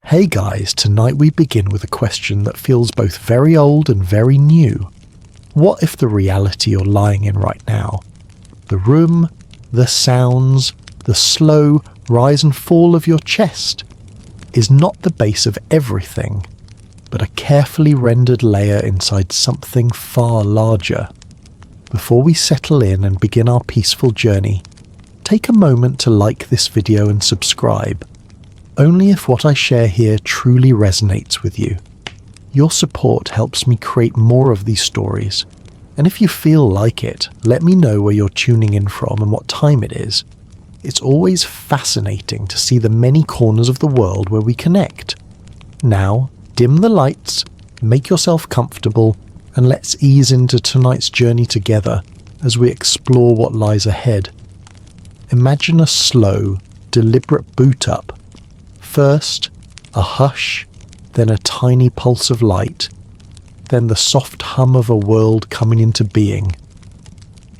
Hey guys, tonight we begin with a question that feels both very old and very new. What if the reality you're lying in right now, the room, the sounds, the slow rise and fall of your chest, is not the base of everything, but a carefully rendered layer inside something far larger? Before we settle in and begin our peaceful journey, take a moment to like this video and subscribe. Only if what I share here truly resonates with you. Your support helps me create more of these stories, and if you feel like it, let me know where you're tuning in from and what time it is. It's always fascinating to see the many corners of the world where we connect. Now, dim the lights, make yourself comfortable, and let's ease into tonight's journey together as we explore what lies ahead. Imagine a slow, deliberate boot up. First, a hush, then a tiny pulse of light, then the soft hum of a world coming into being.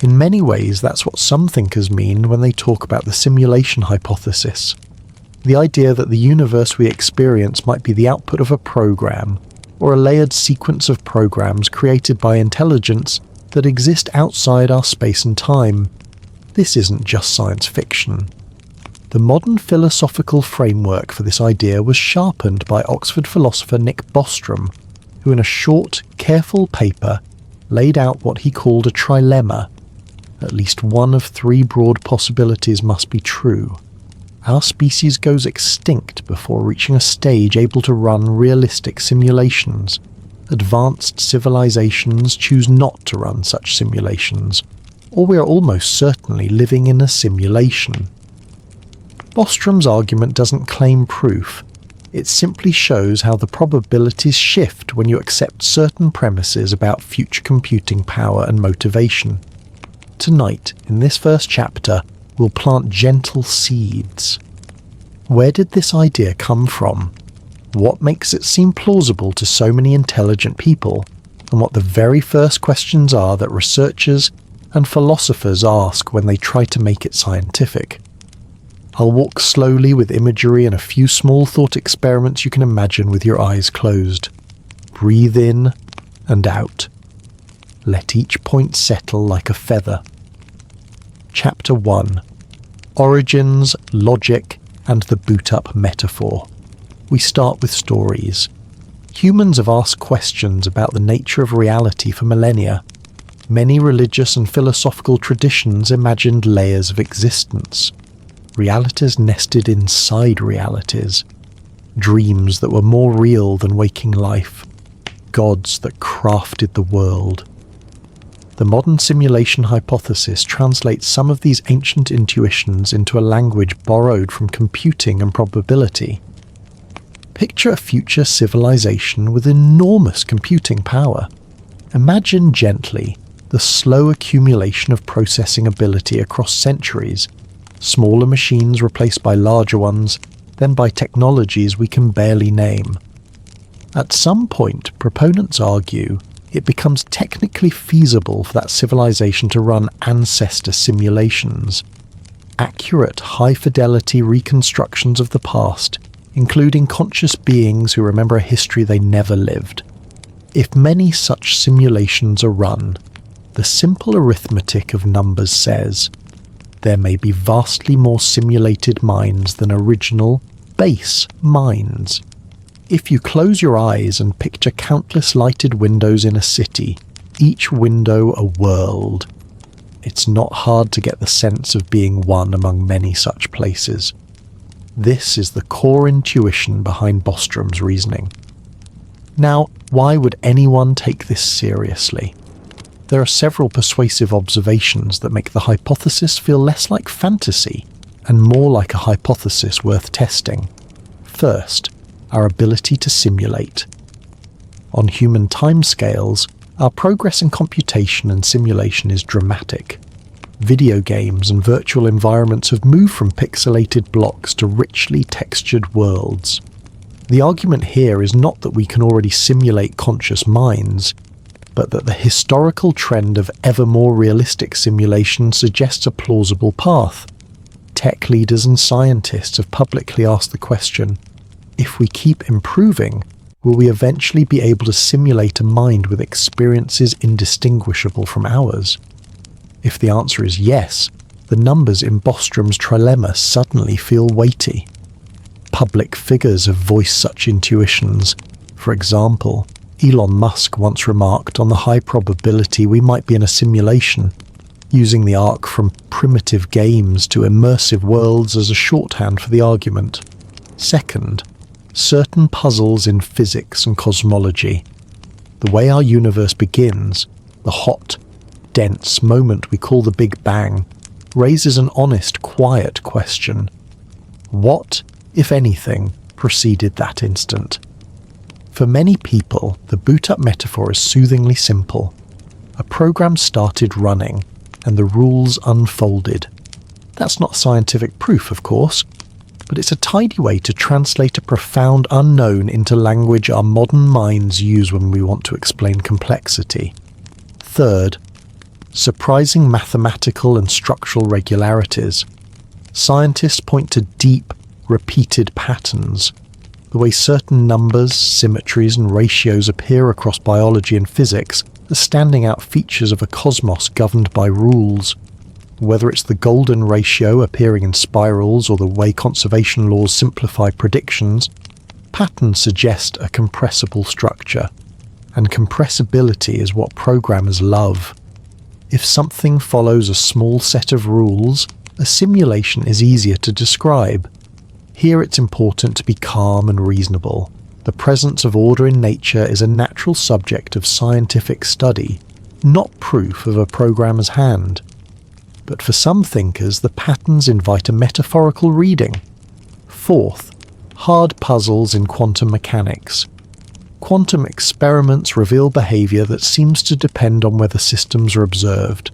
In many ways, that's what some thinkers mean when they talk about the simulation hypothesis. The idea that the universe we experience might be the output of a program, or a layered sequence of programs created by intelligence that exist outside our space and time. This isn't just science fiction. The modern philosophical framework for this idea was sharpened by Oxford philosopher Nick Bostrom, who in a short, careful paper laid out what he called a trilemma. At least one of three broad possibilities must be true. Our species goes extinct before reaching a stage able to run realistic simulations. Advanced civilizations choose not to run such simulations, or we are almost certainly living in a simulation. Bostrom's argument doesn't claim proof. It simply shows how the probabilities shift when you accept certain premises about future computing power and motivation. Tonight, in this first chapter, we'll plant gentle seeds. Where did this idea come from? What makes it seem plausible to so many intelligent people? And what the very first questions are that researchers and philosophers ask when they try to make it scientific? I'll walk slowly with imagery and a few small thought experiments you can imagine with your eyes closed. Breathe in and out. Let each point settle like a feather. Chapter 1. Origins, Logic, and the boot-up metaphor. We start with stories. Humans have asked questions about the nature of reality for millennia. Many religious and philosophical traditions imagined layers of existence. Realities nested inside realities. Dreams that were more real than waking life. Gods that crafted the world. The modern simulation hypothesis translates some of these ancient intuitions into a language borrowed from computing and probability. Picture a future civilization with enormous computing power. Imagine gently the slow accumulation of processing ability across centuries. Smaller machines replaced by larger ones, then by technologies we can barely name. At some point, proponents argue, it becomes technically feasible for that civilization to run ancestor simulations. Accurate, high-fidelity reconstructions of the past, including conscious beings who remember a history they never lived. If many such simulations are run, the simple arithmetic of numbers says, there may be vastly more simulated minds than original, base minds. If you close your eyes and picture countless lighted windows in a city, each window a world, it's not hard to get the sense of being one among many such places. This is the core intuition behind Bostrom's reasoning. Now, why would anyone take this seriously? There are several persuasive observations that make the hypothesis feel less like fantasy and more like a hypothesis worth testing. First, our ability to simulate. On human timescales, our progress in computation and simulation is dramatic. Video games and virtual environments have moved from pixelated blocks to richly textured worlds. The argument here is not that we can already simulate conscious minds, but that the historical trend of ever more realistic simulation suggests a plausible path. Tech leaders and scientists have publicly asked the question, if we keep improving, will we eventually be able to simulate a mind with experiences indistinguishable from ours? If the answer is yes, the numbers in Bostrom's trilemma suddenly feel weighty. Public figures have voiced such intuitions. For example, Elon Musk once remarked on the high probability we might be in a simulation, using the arc from primitive games to immersive worlds as a shorthand for the argument. Second, certain puzzles in physics and cosmology. The way our universe begins, the hot, dense moment we call the Big Bang, raises an honest, quiet question. What, if anything, preceded that instant? For many people, the boot-up metaphor is soothingly simple. A program started running, and the rules unfolded. That's not scientific proof, of course, but it's a tidy way to translate a profound unknown into language our modern minds use when we want to explain complexity. Third, surprising mathematical and structural regularities. Scientists point to deep, repeated patterns. The way certain numbers, symmetries, and ratios appear across biology and physics are standing out features of a cosmos governed by rules. Whether it's the golden ratio appearing in spirals or the way conservation laws simplify predictions, patterns suggest a compressible structure, and compressibility is what programmers love. If something follows a small set of rules, a simulation is easier to describe. Here it's important to be calm and reasonable. The presence of order in nature is a natural subject of scientific study, not proof of a programmer's hand. But for some thinkers, the patterns invite a metaphorical reading. Fourth, hard puzzles in quantum mechanics. Quantum experiments reveal behavior that seems to depend on whether systems are observed.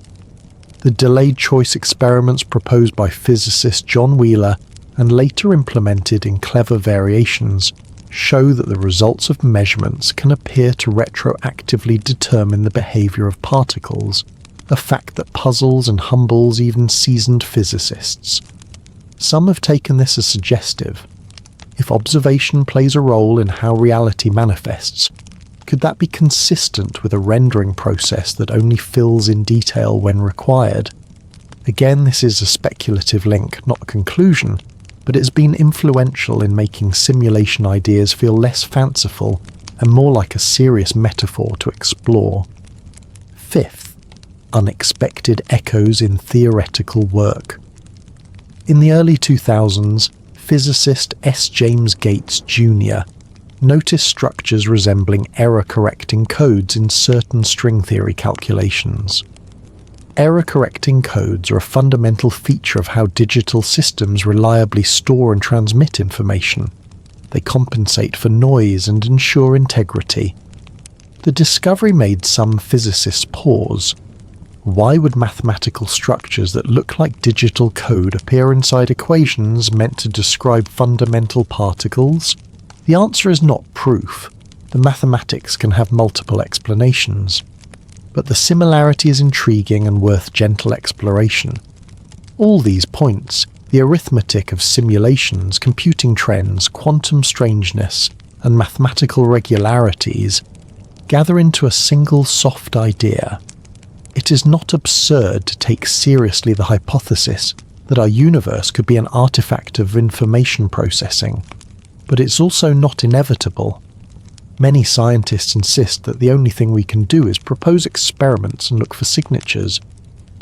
The delayed choice experiments proposed by physicist John Wheeler and later implemented in clever variations show that the results of measurements can appear to retroactively determine the behavior of particles, a fact that puzzles and humbles even seasoned physicists. Some have taken this as suggestive. If observation plays a role in how reality manifests, could that be consistent with a rendering process that only fills in detail when required? Again, this is a speculative link, not a conclusion, but it's been influential in making simulation ideas feel less fanciful and more like a serious metaphor to explore. Fifth, unexpected echoes in theoretical work. In the early 2000s, physicist S. James Gates Jr. noticed structures resembling error-correcting codes in certain string theory calculations. Error-correcting codes are a fundamental feature of how digital systems reliably store and transmit information. They compensate for noise and ensure integrity. The discovery made some physicists pause. Why would mathematical structures that look like digital code appear inside equations meant to describe fundamental particles? The answer is not proof. The mathematics can have multiple explanations. But the similarity is intriguing and worth gentle exploration. All these points, the arithmetic of simulations, computing trends, quantum strangeness, and mathematical regularities, gather into a single soft idea. It is not absurd to take seriously the hypothesis that our universe could be an artifact of information processing, but it's also not inevitable. Many scientists insist that the only thing we can do is propose experiments and look for signatures.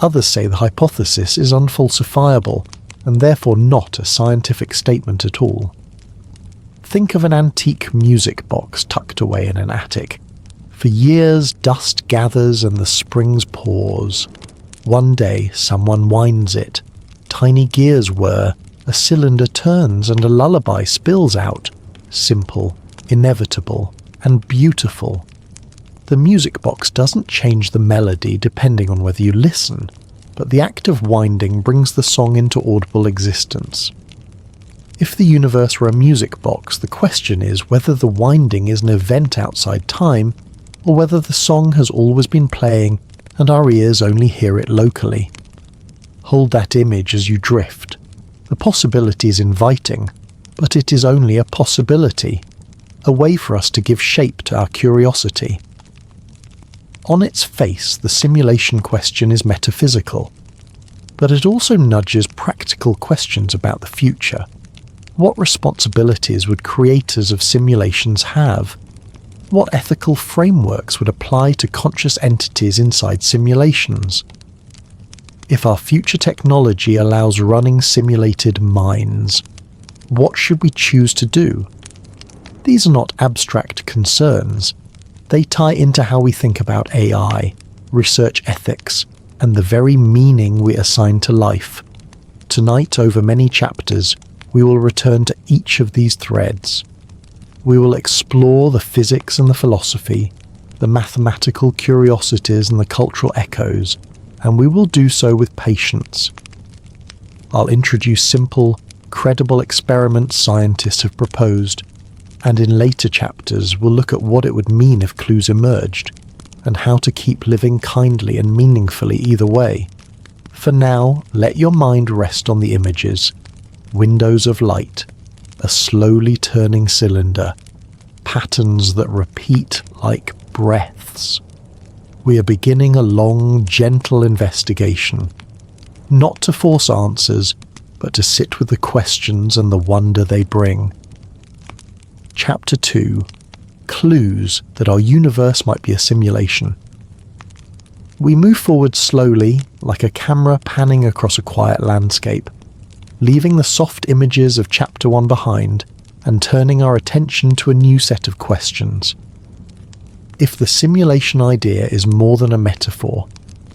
Others say the hypothesis is unfalsifiable and therefore not a scientific statement at all. Think of an antique music box tucked away in an attic. For years, dust gathers and the springs pause. One day, someone winds it. Tiny gears whir, a cylinder turns and a lullaby spills out. Simple, inevitable, and beautiful. The music box doesn't change the melody depending on whether you listen, but the act of winding brings the song into audible existence. If the universe were a music box, the question is whether the winding is an event outside time, or whether the song has always been playing and our ears only hear it locally. Hold that image as you drift. The possibility is inviting, but it is only a possibility, a way for us to give shape to our curiosity. On its face, the simulation question is metaphysical, but it also nudges practical questions about the future. What responsibilities would creators of simulations have? What ethical frameworks would apply to conscious entities inside simulations? If our future technology allows running simulated minds, what should we choose to do? These are not abstract concerns. They tie into how we think about AI, research ethics, and the very meaning we assign to life. Tonight, over many chapters, we will return to each of these threads. We will explore the physics and the philosophy, the mathematical curiosities and the cultural echoes, and we will do so with patience. I'll introduce simple, credible experiments scientists have proposed, and in later chapters we'll look at what it would mean if clues emerged, and how to keep living kindly and meaningfully either way. For now, let your mind rest on the images. Windows of light, a slowly turning cylinder, patterns that repeat like breaths. We are beginning a long, gentle investigation, not to force answers, but to sit with the questions and the wonder they bring. Chapter 2: Clues that our universe might be a simulation. We move forward slowly, like a camera panning across a quiet landscape, leaving the soft images of Chapter 1 behind and turning our attention to a new set of questions. If the simulation idea is more than a metaphor,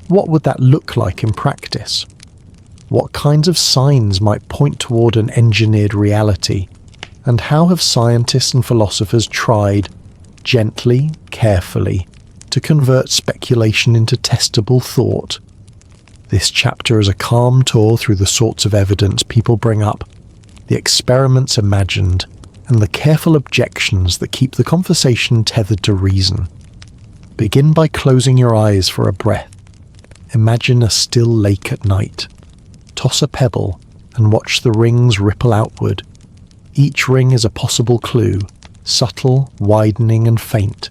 what would that look like in practice? What kinds of signs might point toward an engineered reality? And how have scientists and philosophers tried, gently, carefully, to convert speculation into testable thought? This chapter is a calm tour through the sorts of evidence people bring up, the experiments imagined, and the careful objections that keep the conversation tethered to reason. Begin by closing your eyes for a breath. Imagine a still lake at night. Toss a pebble and watch the rings ripple outward. Each ring is a possible clue, subtle, widening and faint.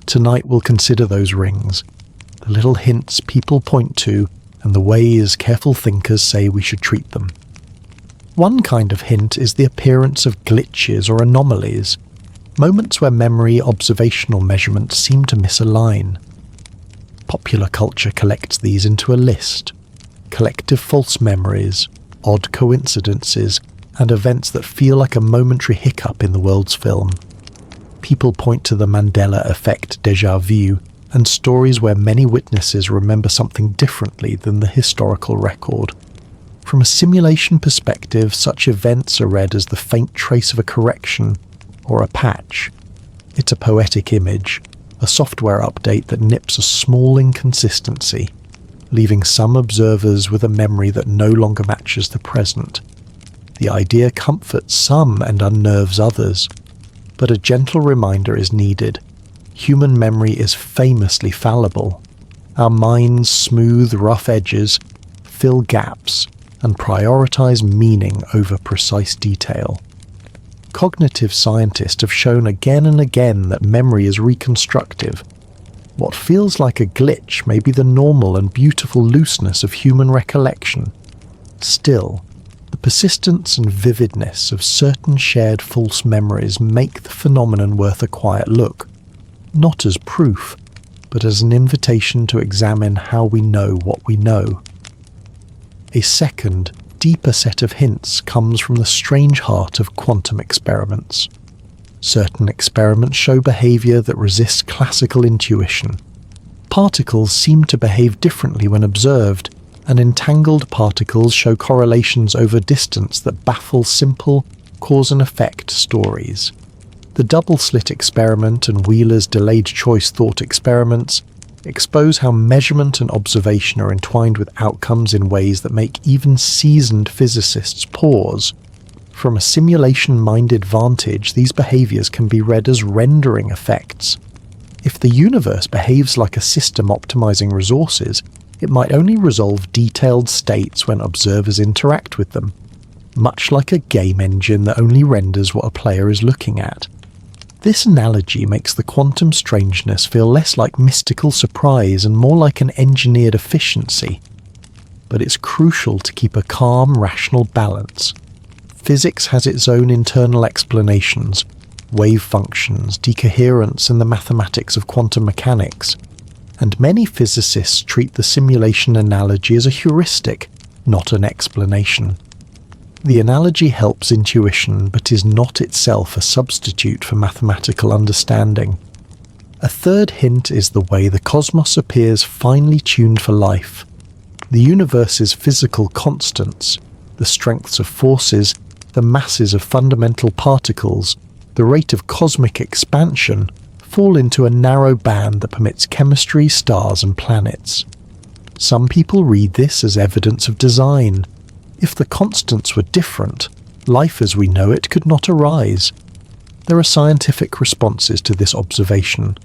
Tonight we'll consider those rings, the little hints people point to, and the ways careful thinkers say we should treat them. One kind of hint is the appearance of glitches or anomalies, moments where memory, observation or measurement seem to misalign. Popular culture collects these into a list: collective false memories, odd coincidences, and events that feel like a momentary hiccup in the world's film. People point to the Mandela Effect, déjà vu, and stories where many witnesses remember something differently than the historical record. From a simulation perspective, such events are read as the faint trace of a correction or a patch. It's a poetic image, a software update that nips a small inconsistency, leaving some observers with a memory that no longer matches the present. The idea comforts some and unnerves others, but a gentle reminder is needed. Human memory is famously fallible. Our minds smooth rough edges, fill gaps, and prioritize meaning over precise detail. Cognitive scientists have shown again and again that memory is reconstructive. What feels like a glitch may be the normal and beautiful looseness of human recollection. Still, the persistence and vividness of certain shared false memories make the phenomenon worth a quiet look, not as proof, but as an invitation to examine how we know what we know. A second, deeper set of hints comes from the strange heart of quantum experiments. Certain experiments show behavior that resists classical intuition. Particles seem to behave differently when observed, and entangled particles show correlations over distance that baffle simple cause and effect stories. The double-slit experiment and Wheeler's delayed choice thought experiments expose how measurement and observation are entwined with outcomes in ways that make even seasoned physicists pause. From a simulation-minded vantage, these behaviors can be read as rendering effects. If the universe behaves like a system optimizing resources, it might only resolve detailed states when observers interact with them. much like a game engine that only renders what a player is looking at. This analogy makes the quantum strangeness feel less like mystical surprise and more like an engineered efficiency. But it's crucial to keep a calm, rational balance. Physics has its own internal explanations, wave functions, decoherence, and the mathematics of quantum mechanics. And many physicists treat the simulation analogy as a heuristic, not an explanation. The analogy helps intuition, but is not itself a substitute for mathematical understanding. A third hint is the way the cosmos appears finely tuned for life. The universe's physical constants, the strengths of forces, the masses of fundamental particles, the rate of cosmic expansion, fall into a narrow band that permits chemistry, stars, and planets. Some people read this as evidence of design. If the constants were different, life as we know it could not arise. There are scientific responses to this observation.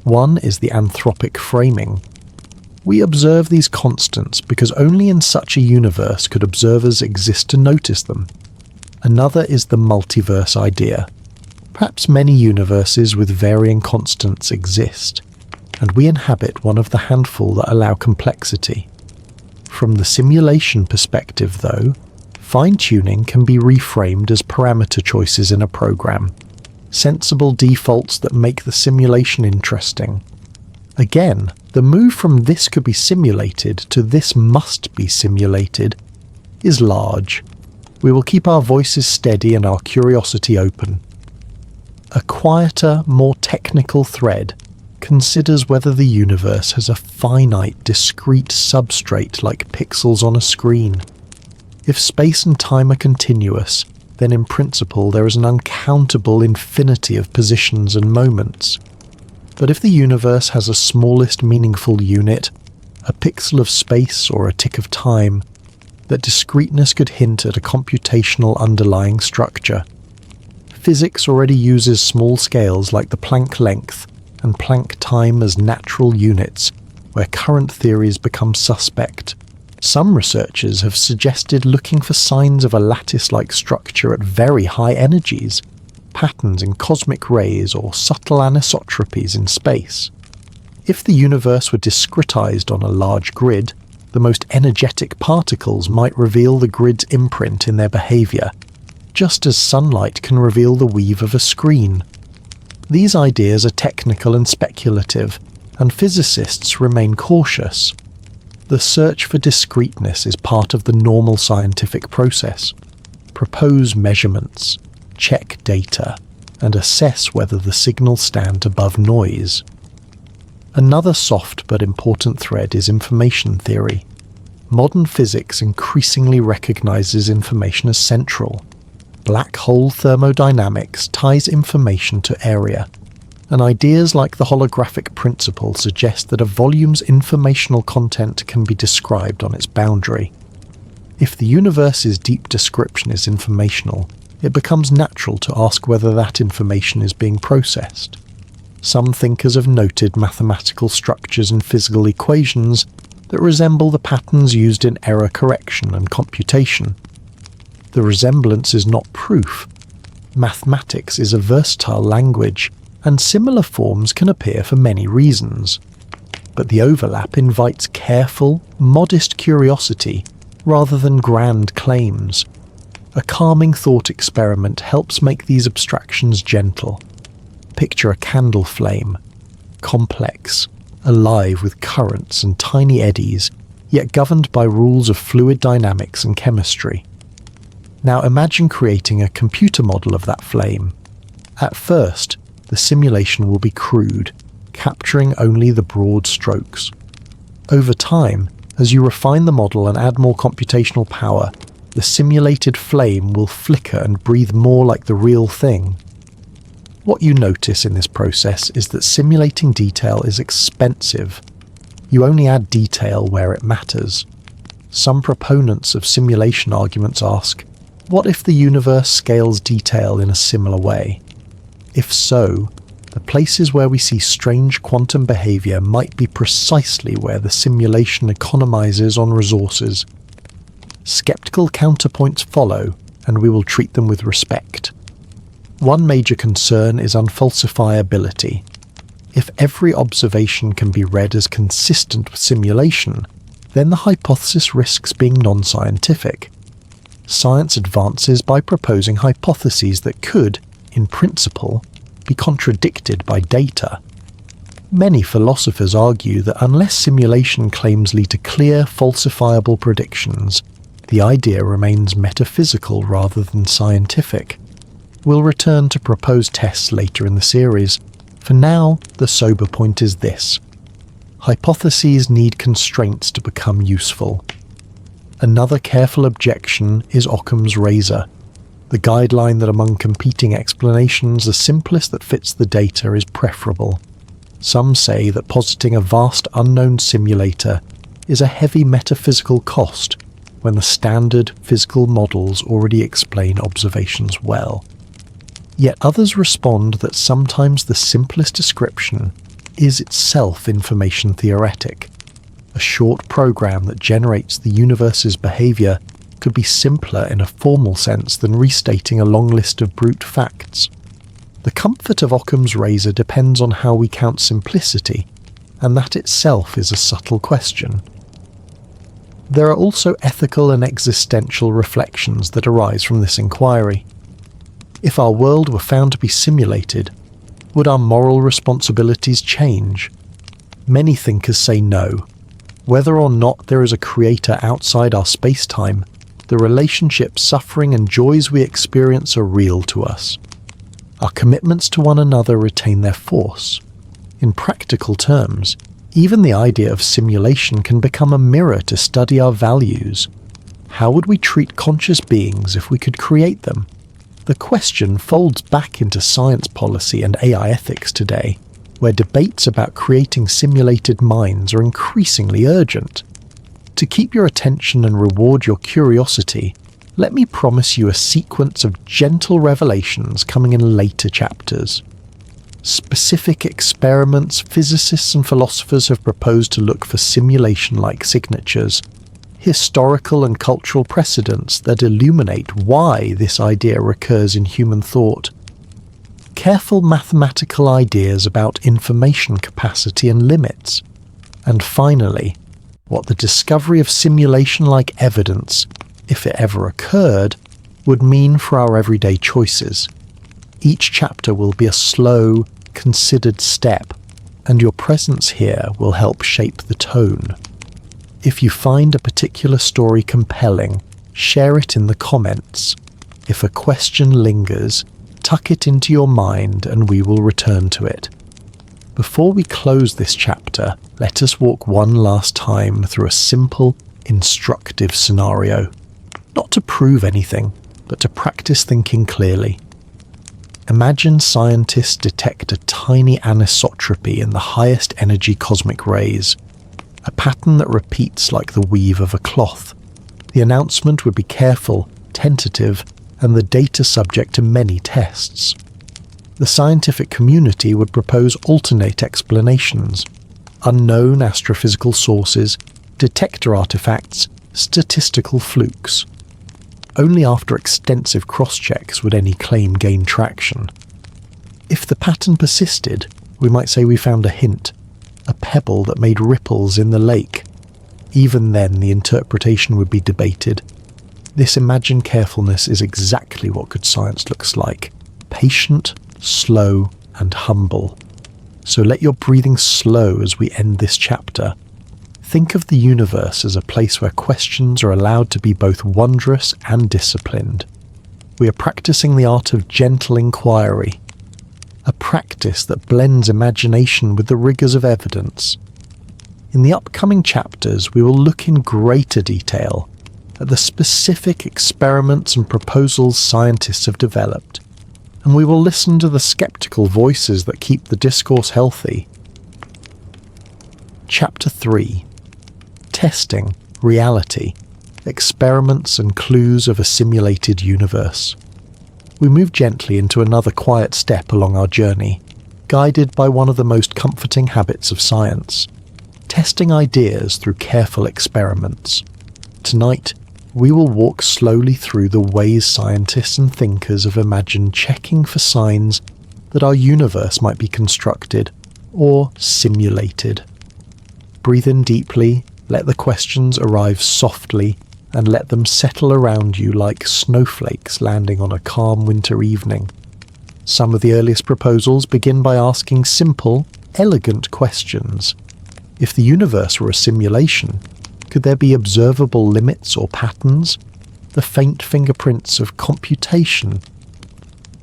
One is the anthropic framing. We observe these constants because only in such a universe could observers exist to notice them. Another is the multiverse idea. Perhaps many universes with varying constants exist, and we inhabit one of the handful that allow complexity. From the simulation perspective, though, fine-tuning can be reframed as parameter choices in a program, sensible defaults that make the simulation interesting. Again, the move from this could be simulated to this must be simulated is large. We will keep our voices steady and our curiosity open. A quieter, more technical thread considers whether the universe has a finite, discrete substrate like pixels on a screen. If space and time are continuous, then in principle there is an uncountable infinity of positions and moments. But if the universe has a smallest meaningful unit, a pixel of space or a tick of time, that discreteness could hint at a computational underlying structure. Physics already uses small scales like the Planck length and Planck time as natural units, where current theories become suspect. Some researchers have suggested looking for signs of a lattice-like structure at very high energies, patterns in cosmic rays or subtle anisotropies in space. If the universe were discretized on a large grid, the most energetic particles might reveal the grid's imprint in their behavior, just as sunlight can reveal the weave of a screen. These ideas are technical and speculative, and physicists remain cautious. The search for discreteness is part of the normal scientific process. Propose measurements, check data, and assess whether the signals stand above noise. Another soft but important thread is information theory. Modern physics increasingly recognizes information as central. Black hole thermodynamics ties information to area, and ideas like the holographic principle suggest that a volume's informational content can be described on its boundary. If the universe's deep description is informational, it becomes natural to ask whether that information is being processed. Some thinkers have noted mathematical structures in physical equations that resemble the patterns used in error correction and computation. The resemblance is not proof. Mathematics is a versatile language, and similar forms can appear for many reasons. But the overlap invites careful, modest curiosity rather than grand claims. A calming thought experiment helps make these abstractions gentle. Picture a candle flame, complex, alive with currents and tiny eddies, yet governed by rules of fluid dynamics and chemistry. Now imagine creating a computer model of that flame. At first, the simulation will be crude, capturing only the broad strokes. Over time, as you refine the model and add more computational power, the simulated flame will flicker and breathe more like the real thing. What you notice in this process is that simulating detail is expensive. You only add detail where it matters. Some proponents of simulation arguments ask, what if the universe scales detail in a similar way? If so, the places where we see strange quantum behavior might be precisely where the simulation economizes on resources. Skeptical counterpoints follow, and we will treat them with respect. One major concern is unfalsifiability. If every observation can be read as consistent with simulation, then the hypothesis risks being non-scientific. Science advances by proposing hypotheses that could, in principle, be contradicted by data. Many philosophers argue that unless simulation claims lead to clear, falsifiable predictions, the idea remains metaphysical rather than scientific. We'll return to proposed tests later in the series. For now, the sober point is this: hypotheses need constraints to become useful. Another careful objection is Occam's razor, the guideline that among competing explanations the simplest that fits the data is preferable. Some say that positing a vast unknown simulator is a heavy metaphysical cost when the standard physical models already explain observations well. Yet others respond that sometimes the simplest description is itself information theoretic. A short program that generates the universe's behavior could be simpler in a formal sense than restating a long list of brute facts. The comfort of Occam's razor depends on how we count simplicity, and that itself is a subtle question. There are also ethical and existential reflections that arise from this inquiry. If our world were found to be simulated, would our moral responsibilities change? Many thinkers say no. Whether or not there is a creator outside our space-time, the relationships, suffering and joys we experience are real to us. Our commitments to one another retain their force. In practical terms, even the idea of simulation can become a mirror to study our values. How would we treat conscious beings if we could create them? The question folds back into science policy and AI ethics today, where debates about creating simulated minds are increasingly urgent. To keep your attention and reward your curiosity, let me promise you a sequence of gentle revelations coming in later chapters. Specific experiments physicists and philosophers have proposed to look for simulation-like signatures, historical and cultural precedents that illuminate why this idea recurs in human thought, careful mathematical ideas about information capacity and limits, and finally, what the discovery of simulation-like evidence, if it ever occurred, would mean for our everyday choices. Each chapter will be a slow, considered step, and your presence here will help shape the tone. If you find a particular story compelling, share it in the comments. If a question lingers, tuck it into your mind and we will return to it. Before we close this chapter, let us walk one last time through a simple, instructive scenario. Not to prove anything, but to practice thinking clearly. Imagine scientists detect a tiny anisotropy in the highest energy cosmic rays, a pattern that repeats like the weave of a cloth. The announcement would be careful, tentative, and the data subject to many tests. The scientific community would propose alternate explanations: unknown astrophysical sources, detector artifacts, statistical flukes. Only after extensive cross-checks would any claim gain traction. If the pattern persisted, we might say we found a hint, a pebble that made ripples in the lake. Even then, the interpretation would be debated. This imagined carefulness is exactly what good science looks like: patient, slow, and humble. So let your breathing slow as we end this chapter. Think of the universe as a place where questions are allowed to be both wondrous and disciplined. We are practicing the art of gentle inquiry, a practice that blends imagination with the rigors of evidence. In the upcoming chapters, we will look in greater detail at the specific experiments and proposals scientists have developed, and we will listen to the skeptical voices that keep the discourse healthy. Chapter 3: Testing, Reality, Experiments and Clues of a Simulated Universe. We move gently into another quiet step along our journey, guided by one of the most comforting habits of science: testing ideas through careful experiments. Tonight, we will walk slowly through the ways scientists and thinkers have imagined checking for signs that our universe might be constructed or simulated. Breathe in deeply, let the questions arrive softly, and let them settle around you like snowflakes landing on a calm winter evening. Some of the earliest proposals begin by asking simple, elegant questions. If the universe were a simulation, could there be observable limits or patterns? The faint fingerprints of computation?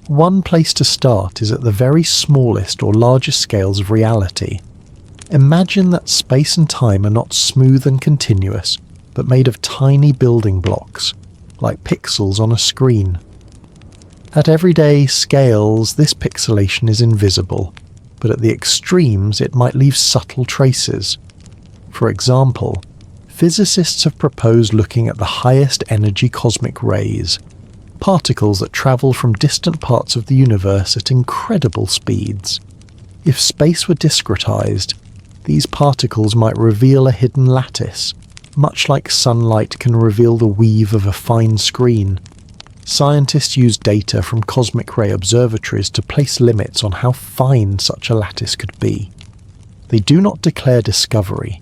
One place to start is at the very smallest or largest scales of reality. Imagine that space and time are not smooth and continuous, but made of tiny building blocks, like pixels on a screen. At everyday scales, this pixelation is invisible, but at the extremes it might leave subtle traces. For example, physicists have proposed looking at the highest energy cosmic rays, particles that travel from distant parts of the universe at incredible speeds. If space were discretized, these particles might reveal a hidden lattice, much like sunlight can reveal the weave of a fine screen. Scientists use data from cosmic ray observatories to place limits on how fine such a lattice could be. They do not declare discovery.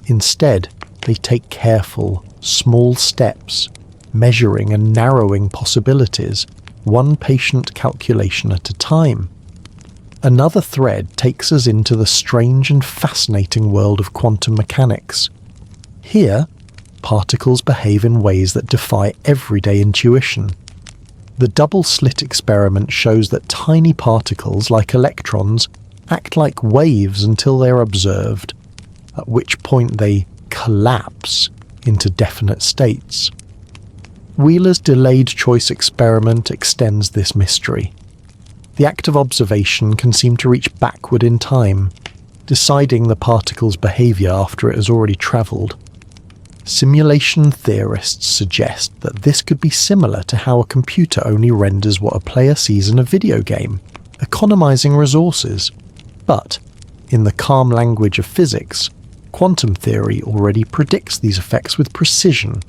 Instead, they take careful, small steps, measuring and narrowing possibilities, one patient calculation at a time. Another thread takes us into the strange and fascinating world of quantum mechanics. Here, particles behave in ways that defy everyday intuition. The double-slit experiment shows that tiny particles, like electrons, act like waves until they are observed, at which point they collapse into definite states. Wheeler's delayed choice experiment extends this mystery. The act of observation can seem to reach backward in time, deciding the particle's behavior after it has already travelled. Simulation theorists suggest that this could be similar to how a computer only renders what a player sees in a video game, economizing resources. But, in the calm language of physics, quantum theory already predicts these effects with precision,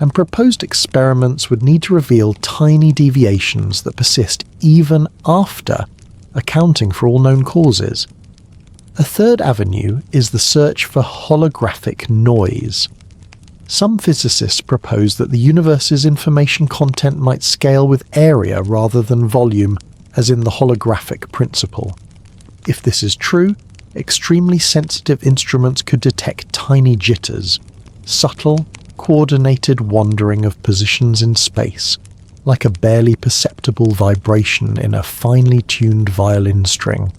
and proposed experiments would need to reveal tiny deviations that persist even after accounting for all known causes. A third avenue is the search for holographic noise. Some physicists propose that the universe's information content might scale with area rather than volume, as in the holographic principle. If this is true, extremely sensitive instruments could detect tiny jitters, subtle, coordinated wandering of positions in space, like a barely perceptible vibration in a finely tuned violin string.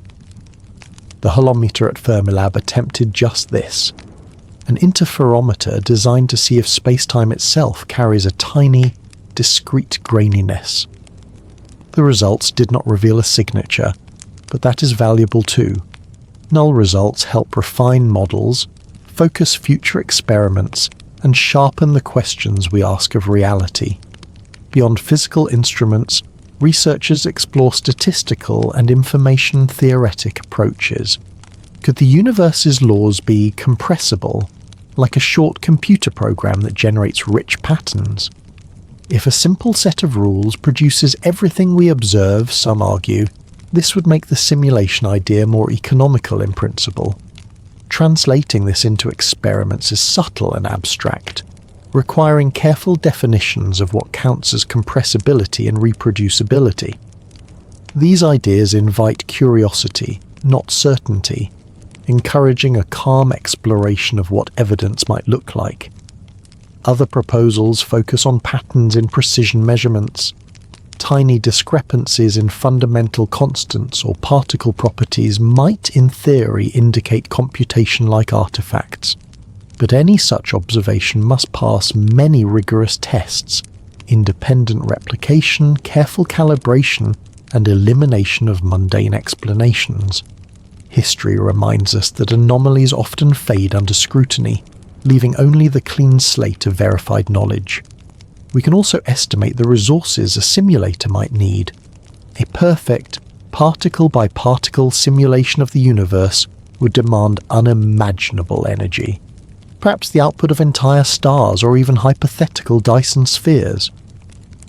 The holometer at Fermilab attempted just this, an interferometer designed to see if space-time itself carries a tiny, discrete graininess. The results did not reveal a signature, but that is valuable too. Null results help refine models, focus future experiments, and sharpen the questions we ask of reality. Beyond physical instruments, researchers explore statistical and information theoretic approaches. Could the universe's laws be compressible, like a short computer program that generates rich patterns? If a simple set of rules produces everything we observe, some argue, this would make the simulation idea more economical in principle. Translating this into experiments is subtle and abstract, requiring careful definitions of what counts as compressibility and reproducibility. These ideas invite curiosity, not certainty, encouraging a calm exploration of what evidence might look like. Other proposals focus on patterns in precision measurements, tiny discrepancies in fundamental constants or particle properties might in theory indicate computation-like artifacts, but any such observation must pass many rigorous tests, independent replication, careful calibration, and elimination of mundane explanations. History reminds us that anomalies often fade under scrutiny, leaving only the clean slate of verified knowledge. We can also estimate the resources a simulator might need. A perfect, particle-by-particle simulation of the universe would demand unimaginable energy. perhaps the output of entire stars or even hypothetical Dyson spheres.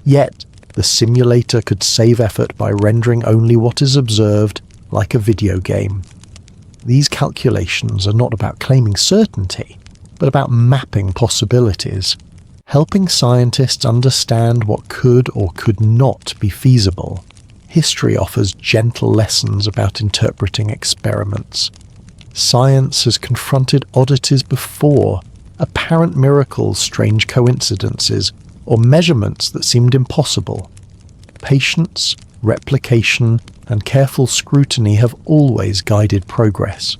Yet, the simulator could save effort by rendering only what is observed like a video game. These calculations are not about claiming certainty, but about mapping possibilities, helping scientists understand what could or could not be feasible. History offers gentle lessons about interpreting experiments. Science has confronted oddities before, apparent miracles, strange coincidences, or measurements that seemed impossible. Patience, replication, and careful scrutiny have always guided progress.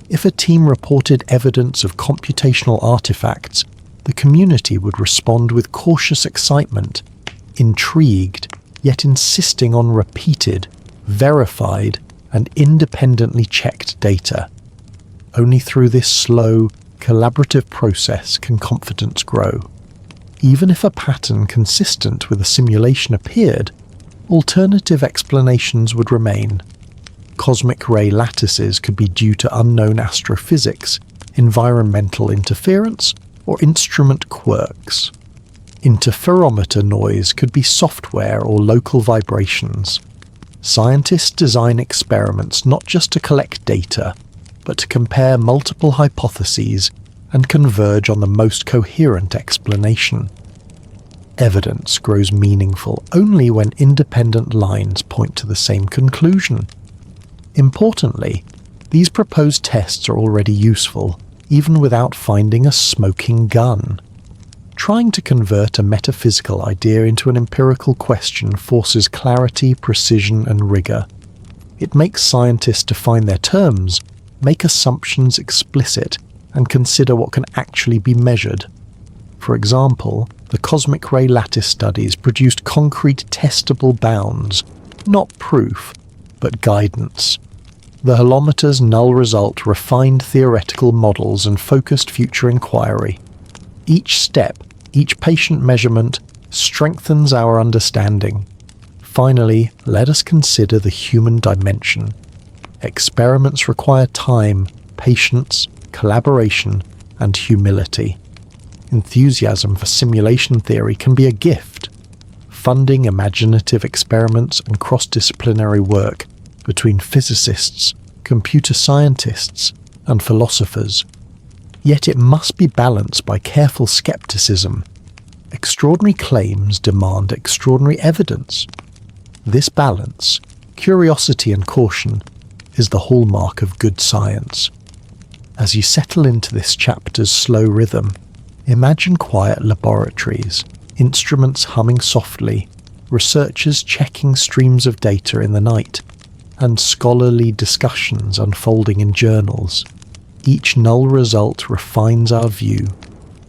If a team reported evidence of computational artifacts, the community would respond with cautious excitement, intrigued, yet insisting on repeated, verified, and independently checked data. Only through this slow, collaborative process can confidence grow. Even if a pattern consistent with a simulation appeared, alternative explanations would remain. Cosmic ray lattices could be due to unknown astrophysics, environmental interference, or instrument quirks. Interferometer noise could be software or local vibrations. Scientists design experiments not just to collect data, but to compare multiple hypotheses and converge on the most coherent explanation. Evidence grows meaningful only when independent lines point to the same conclusion. Importantly, these proposed tests are already useful, even without finding a smoking gun. Trying to convert a metaphysical idea into an empirical question forces clarity, precision, and rigor. It makes scientists define their terms, make assumptions explicit, and consider what can actually be measured. For example, the cosmic ray lattice studies produced concrete testable bounds, not proof, but guidance. The holometer's null result refined theoretical models and focused future inquiry. Each step, each patient measurement, strengthens our understanding. Finally, let us consider the human dimension. Experiments require time, patience, collaboration, and humility. Enthusiasm for simulation theory can be a gift, funding imaginative experiments and cross-disciplinary work between physicists, computer scientists, and philosophers. Yet it must be balanced by careful skepticism. Extraordinary claims demand extraordinary evidence. This balance, curiosity and caution, is the hallmark of good science. As you settle into this chapter's slow rhythm, imagine quiet laboratories, instruments humming softly, researchers checking streams of data in the night, and scholarly discussions unfolding in journals. Each null result refines our view.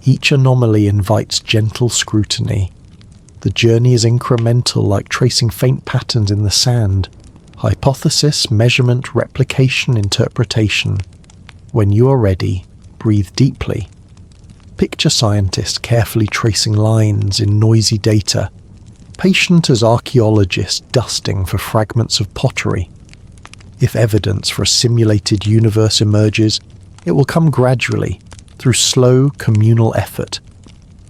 Each anomaly invites gentle scrutiny. The journey is incremental, like tracing faint patterns in the sand. Hypothesis, measurement, replication, interpretation. When you are ready, breathe deeply. Picture scientists carefully tracing lines in noisy data, patient as archaeologists dusting for fragments of pottery. If evidence for a simulated universe emerges, it will come gradually, through slow, communal effort.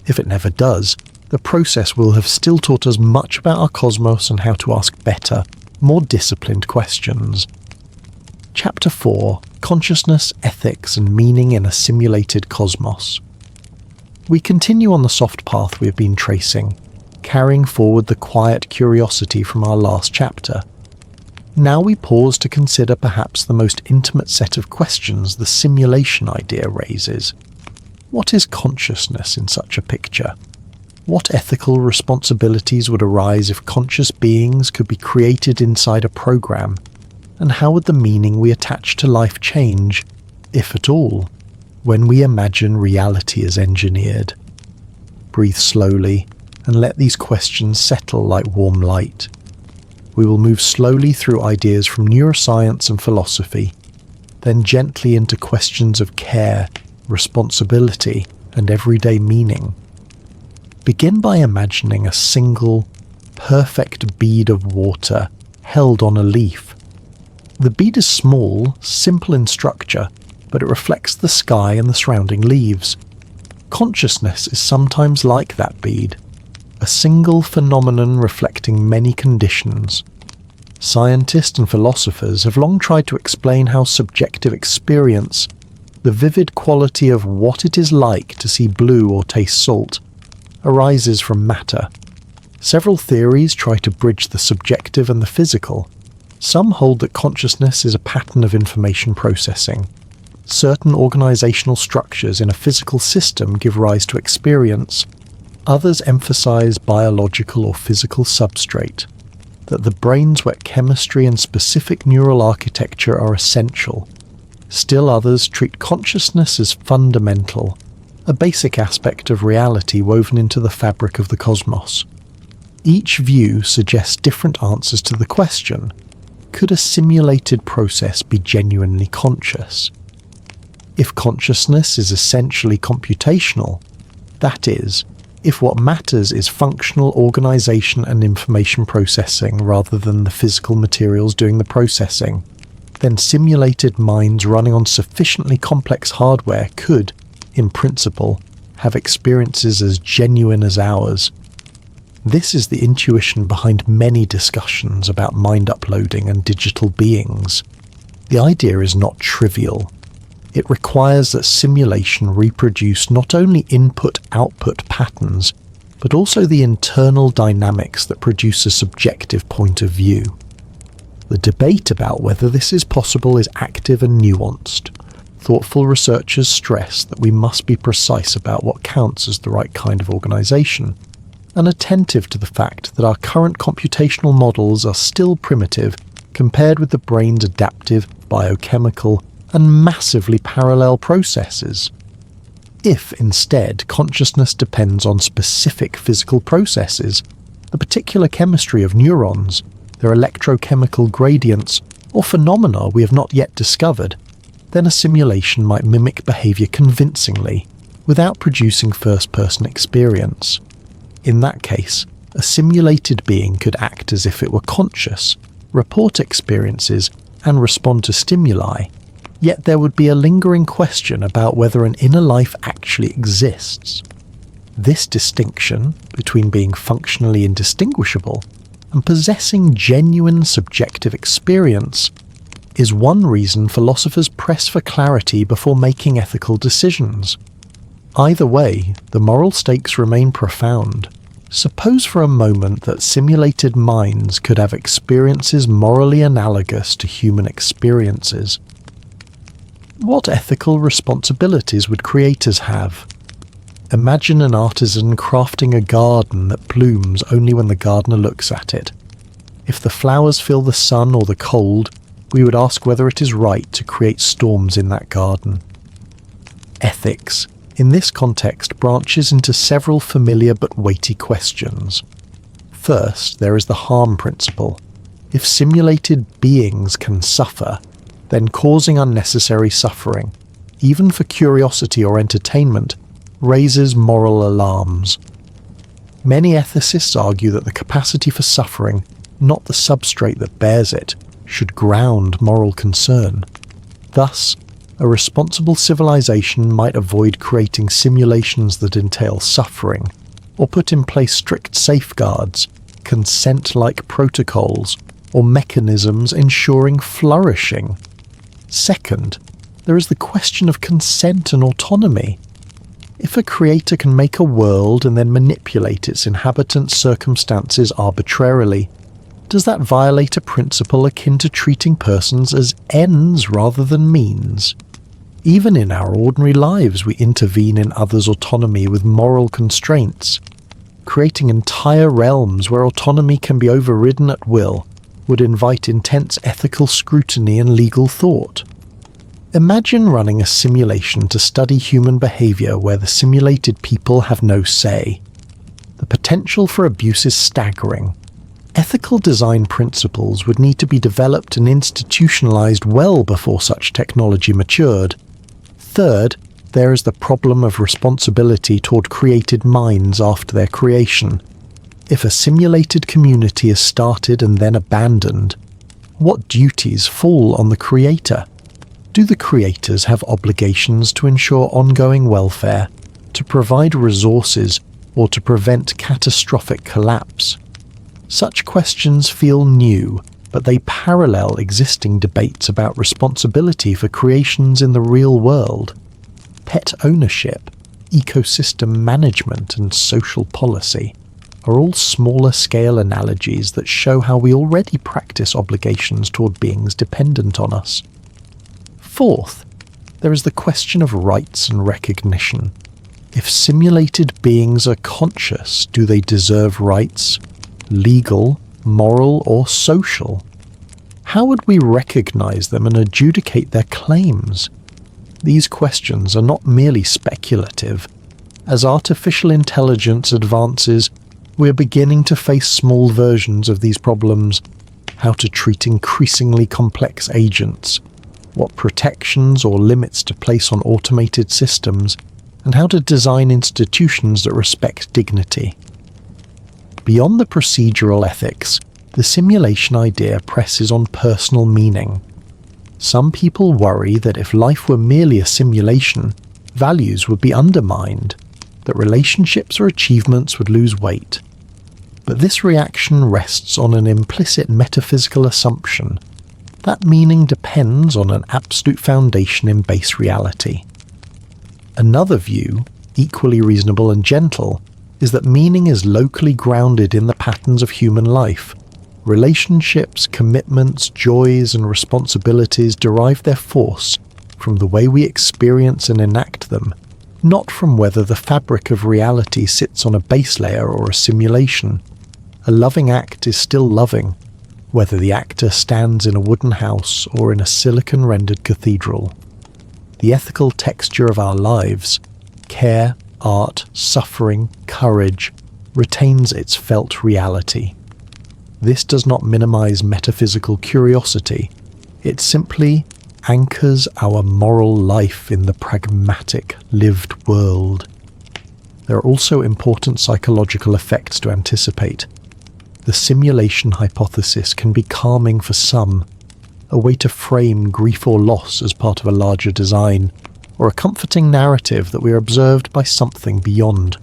If it never does, the process will have still taught us much about our cosmos and how to ask better, more disciplined questions. Chapter 4: Consciousness, Ethics, and Meaning in a Simulated Cosmos. We continue on the soft path we have been tracing, carrying forward the quiet curiosity from our last chapter. Now we pause to consider perhaps the most intimate set of questions the simulation idea raises. What is consciousness in such a picture? What ethical responsibilities would arise if conscious beings could be created inside a program? And how would the meaning we attach to life change, if at all, when we imagine reality as engineered? Breathe slowly and let these questions settle like warm light. We will move slowly through ideas from neuroscience and philosophy, then gently into questions of care, responsibility, and everyday meaning. Begin by imagining a single, perfect bead of water held on a leaf. The bead is small, simple in structure, but it reflects the sky and the surrounding leaves. Consciousness is sometimes like that bead, a single phenomenon reflecting many conditions. Scientists and philosophers have long tried to explain how subjective experience, the vivid quality of what it is like to see blue or taste salt, arises from matter. Several theories try to bridge the subjective and the physical. Some hold that consciousness is a pattern of information processing. Certain organizational structures in a physical system give rise to experience. Others emphasize biological or physical substrate, that the brain's wet chemistry and specific neural architecture are essential. Still others treat consciousness as fundamental, a basic aspect of reality woven into the fabric of the cosmos. Each view suggests different answers to the question, could a simulated process be genuinely conscious? If consciousness is essentially computational, that is, if what matters is functional organization and information processing rather than the physical materials doing the processing, then simulated minds running on sufficiently complex hardware could, in principle, have experiences as genuine as ours. This is the intuition behind many discussions about mind uploading and digital beings. The idea is not trivial. It requires that simulation reproduce not only input-output patterns, but also the internal dynamics that produce a subjective point of view. The debate about whether this is possible is active and nuanced. Thoughtful researchers stress that we must be precise about what counts as the right kind of organization, and attentive to the fact that our current computational models are still primitive compared with the brain's adaptive, biochemical, and massively parallel processes. If, instead, consciousness depends on specific physical processes, the particular chemistry of neurons, their electrochemical gradients, or phenomena we have not yet discovered, then a simulation might mimic behavior convincingly, without producing first-person experience. In that case, a simulated being could act as if it were conscious, report experiences, and respond to stimuli, yet there would be a lingering question about whether an inner life actually exists. This distinction between being functionally indistinguishable and possessing genuine subjective experience is one reason philosophers press for clarity before making ethical decisions. Either way, the moral stakes remain profound. Suppose for a moment that simulated minds could have experiences morally analogous to human experiences. What ethical responsibilities would creators have? Imagine an artisan crafting a garden that blooms only when the gardener looks at it. If the flowers feel the sun or the cold, we would ask whether it is right to create storms in that garden. Ethics, in this context, branches into several familiar but weighty questions. First, there is the harm principle. If simulated beings can suffer, then causing unnecessary suffering, even for curiosity or entertainment, raises moral alarms. Many ethicists argue that the capacity for suffering, not the substrate that bears it, should ground moral concern. Thus, a responsible civilization might avoid creating simulations that entail suffering, or put in place strict safeguards, consent-like protocols, or mechanisms ensuring flourishing. Second, there is the question of consent and autonomy. If a creator can make a world and then manipulate its inhabitants' circumstances arbitrarily, does that violate a principle akin to treating persons as ends rather than means? Even in our ordinary lives, we intervene in others' autonomy with moral constraints. Creating entire realms where autonomy can be overridden at will would invite intense ethical scrutiny and legal thought. Imagine running a simulation to study human behavior where the simulated people have no say. The potential for abuse is staggering. Ethical design principles would need to be developed and institutionalized well before such technology matured. Third, there is the problem of responsibility toward created minds after their creation. If a simulated community is started and then abandoned, what duties fall on the creator? Do the creators have obligations to ensure ongoing welfare, to provide resources, or to prevent catastrophic collapse? Such questions feel new, but they parallel existing debates about responsibility for creations in the real world. Pet ownership, ecosystem management, and social policy are all smaller-scale analogies that show how we already practice obligations toward beings dependent on us. Fourth, there is the question of rights and recognition. If simulated beings are conscious, do they deserve rights? Legal, moral, or social? How would we recognize them and adjudicate their claims? These questions are not merely speculative. As artificial intelligence advances, we are beginning to face small versions of these problems: how to treat increasingly complex agents, what protections or limits to place on automated systems, and how to design institutions that respect dignity. Beyond the procedural ethics, the simulation idea presses on personal meaning. Some people worry that if life were merely a simulation, values would be undermined, that relationships or achievements would lose weight. But this reaction rests on an implicit metaphysical assumption. That meaning depends on an absolute foundation in base reality. Another view, equally reasonable and gentle, is that meaning is locally grounded in the patterns of human life. Relationships, commitments, joys, and responsibilities derive their force from the way we experience and enact them, not from whether the fabric of reality sits on a base layer or a simulation. A loving act is still loving, whether the actor stands in a wooden house or in a silicon-rendered cathedral. The ethical texture of our lives, care, art, suffering, courage, retains its felt reality. This does not minimize metaphysical curiosity. It simply anchors our moral life in the pragmatic, lived world. There are also important psychological effects to anticipate. The simulation hypothesis can be calming for some, a way to frame grief or loss as part of a larger design, or a comforting narrative that we are observed by something beyond.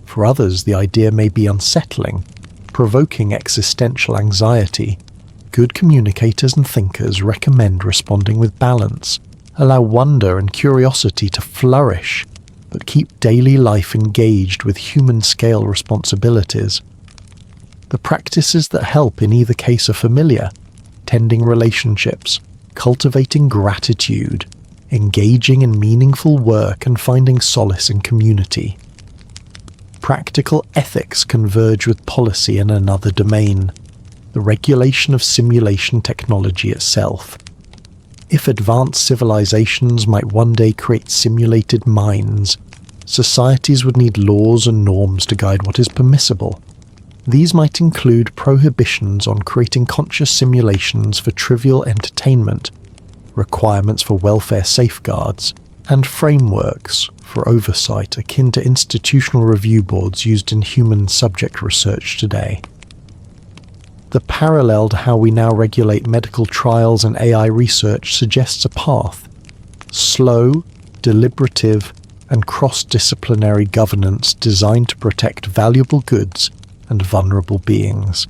For others, the idea may be unsettling, provoking existential anxiety. Good communicators and thinkers recommend responding with balance, allow wonder and curiosity to flourish, but keep daily life engaged with human-scale responsibilities. The practices that help in either case are familiar: tending relationships, cultivating gratitude, engaging in meaningful work, and finding solace in community. Practical ethics converge with policy in another domain: the regulation of simulation technology itself. If advanced civilizations might one day create simulated minds, societies would need laws and norms to guide what is permissible. These might include prohibitions on creating conscious simulations for trivial entertainment, requirements for welfare safeguards, and frameworks for oversight akin to institutional review boards used in human subject research today. The parallel to how we now regulate medical trials and AI research suggests a path: slow, deliberative, and cross-disciplinary governance designed to protect valuable goods and vulnerable beings.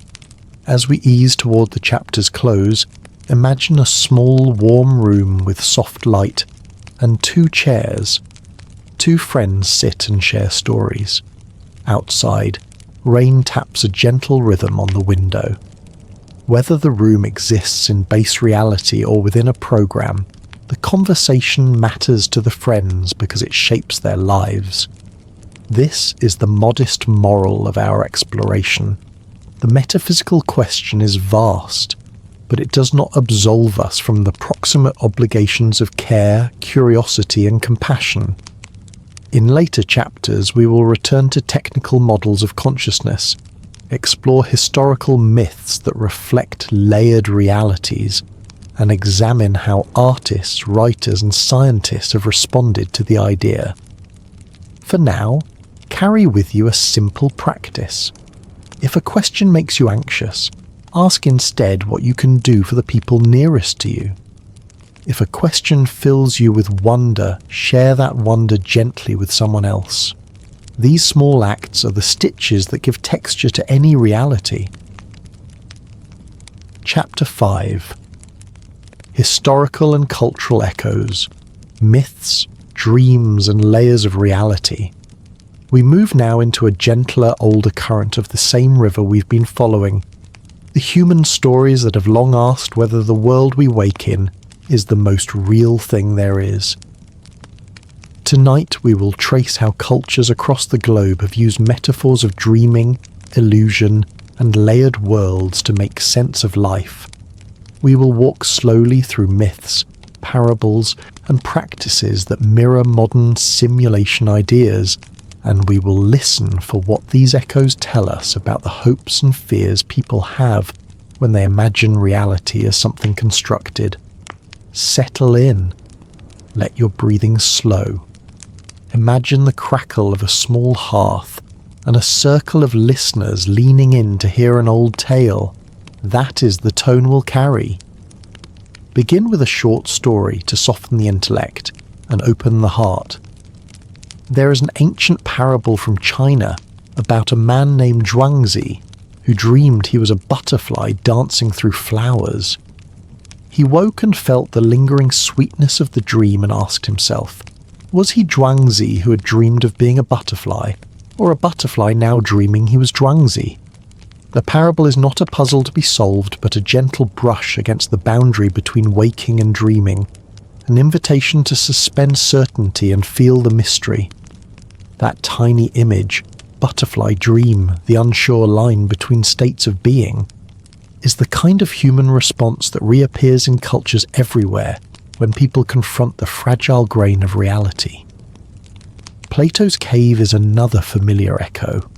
As we ease toward the chapter's close, imagine a small, warm room with soft light and 2 chairs. 2 friends sit and share stories. Outside, rain taps a gentle rhythm on the window. Whether the room exists in base reality or within a program, the conversation matters to the friends because it shapes their lives. This is the modest moral of our exploration. The metaphysical question is vast, but it does not absolve us from the proximate obligations of care, curiosity, and compassion. In later chapters, we will return to technical models of consciousness, explore historical myths that reflect layered realities, and examine how artists, writers, and scientists have responded to the idea. For now, carry with you a simple practice. If a question makes you anxious, ask instead what you can do for the people nearest to you. If a question fills you with wonder, share that wonder gently with someone else. These small acts are the stitches that give texture to any reality. Chapter 5. Historical and cultural echoes, myths, dreams, and layers of reality. We move now into a gentler, older current of the same river we've been following, the human stories that have long asked whether the world we wake in is the most real thing there is. Tonight we will trace how cultures across the globe have used metaphors of dreaming, illusion, and layered worlds to make sense of life. We will walk slowly through myths, parables, and practices that mirror modern simulation ideas, and we will listen for what these echoes tell us about the hopes and fears people have when they imagine reality as something constructed. Settle in. Let your breathing slow. Imagine the crackle of a small hearth and a circle of listeners leaning in to hear an old tale. That is the tone we'll carry. Begin with a short story to soften the intellect and open the heart. There is an ancient parable from China about a man named Zhuangzi who dreamed he was a butterfly dancing through flowers. He woke and felt the lingering sweetness of the dream and asked himself, was he Zhuangzi who had dreamed of being a butterfly, or a butterfly now dreaming he was Zhuangzi? The parable is not a puzzle to be solved, but a gentle brush against the boundary between waking and dreaming, an invitation to suspend certainty and feel the mystery. That tiny image, butterfly dream, the unsure line between states of being, is the kind of human response that reappears in cultures everywhere when people confront the fragile grain of reality. Plato's cave is another familiar echo.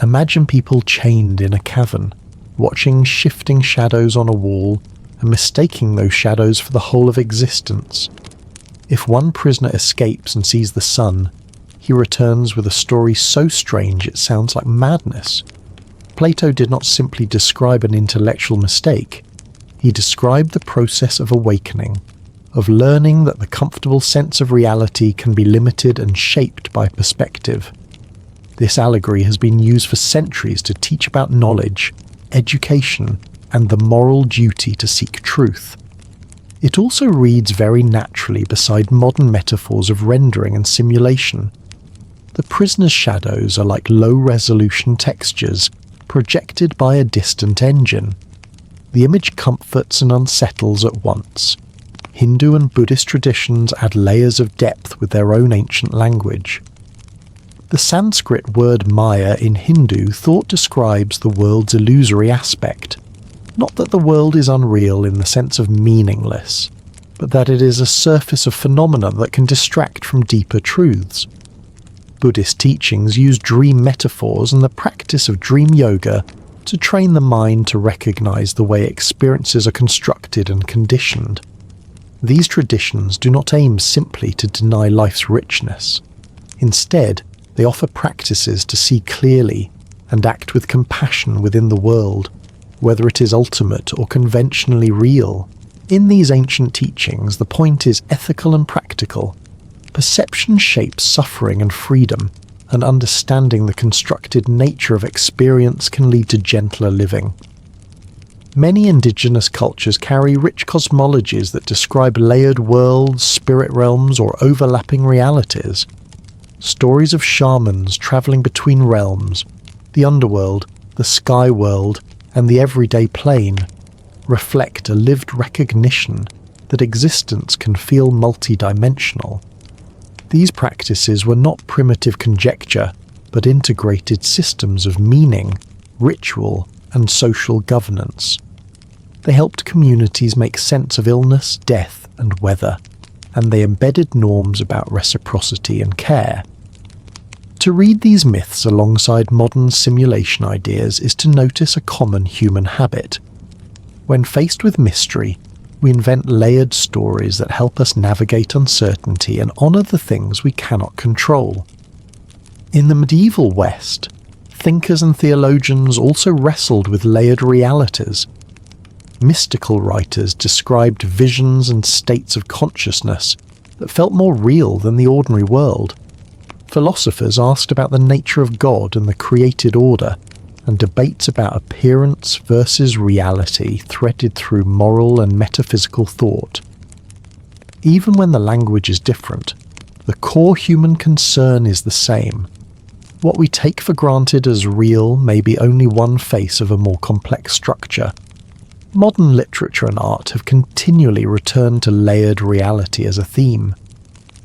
Imagine people chained in a cavern, watching shifting shadows on a wall and mistaking those shadows for the whole of existence. If one prisoner escapes and sees the sun, he returns with a story so strange it sounds like madness. Plato did not simply describe an intellectual mistake. He described the process of awakening, of learning that the comfortable sense of reality can be limited and shaped by perspective. This allegory has been used for centuries to teach about knowledge, education, and the moral duty to seek truth. It also reads very naturally beside modern metaphors of rendering and simulation. The prisoner's shadows are like low-resolution textures projected by a distant engine. The image comforts and unsettles at once. Hindu and Buddhist traditions add layers of depth with their own ancient language. The Sanskrit word Maya in Hindu thought describes the world's illusory aspect. Not that the world is unreal in the sense of meaningless, but that it is a surface of phenomena that can distract from deeper truths. Buddhist teachings use dream metaphors and the practice of dream yoga to train the mind to recognize the way experiences are constructed and conditioned. These traditions do not aim simply to deny life's richness. Instead, they offer practices to see clearly and act with compassion within the world, whether it is ultimate or conventionally real. In these ancient teachings, the point is ethical and practical. Perception shapes suffering and freedom, and understanding the constructed nature of experience can lead to gentler living. Many indigenous cultures carry rich cosmologies that describe layered worlds, spirit realms, or overlapping realities. Stories of shamans traveling between realms, the underworld, the sky world, and the everyday plane, reflect a lived recognition that existence can feel multidimensional. These practices were not primitive conjecture, but integrated systems of meaning, ritual, and social governance. They helped communities make sense of illness, death, and weather, and they embedded norms about reciprocity and care. To read these myths alongside modern simulation ideas is to notice a common human habit. When faced with mystery, we invent layered stories that help us navigate uncertainty and honor the things we cannot control. In the medieval West, thinkers and theologians also wrestled with layered realities. Mystical writers described visions and states of consciousness that felt more real than the ordinary world. Philosophers asked about the nature of God and the created order, and debates about appearance versus reality threaded through moral and metaphysical thought. Even when the language is different, the core human concern is the same. What we take for granted as real may be only one face of a more complex structure. Modern literature and art have continually returned to layered reality as a theme.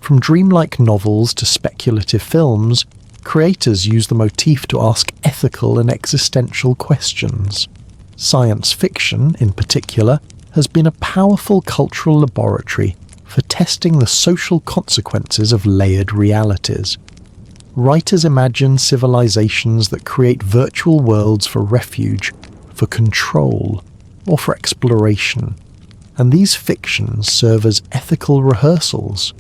From dreamlike novels to speculative films, creators use the motif to ask ethical and existential questions. Science fiction, in particular, has been a powerful cultural laboratory for testing the social consequences of layered realities. Writers imagine civilizations that create virtual worlds for refuge, for control, or for exploration, and these fictions serve as ethical rehearsals.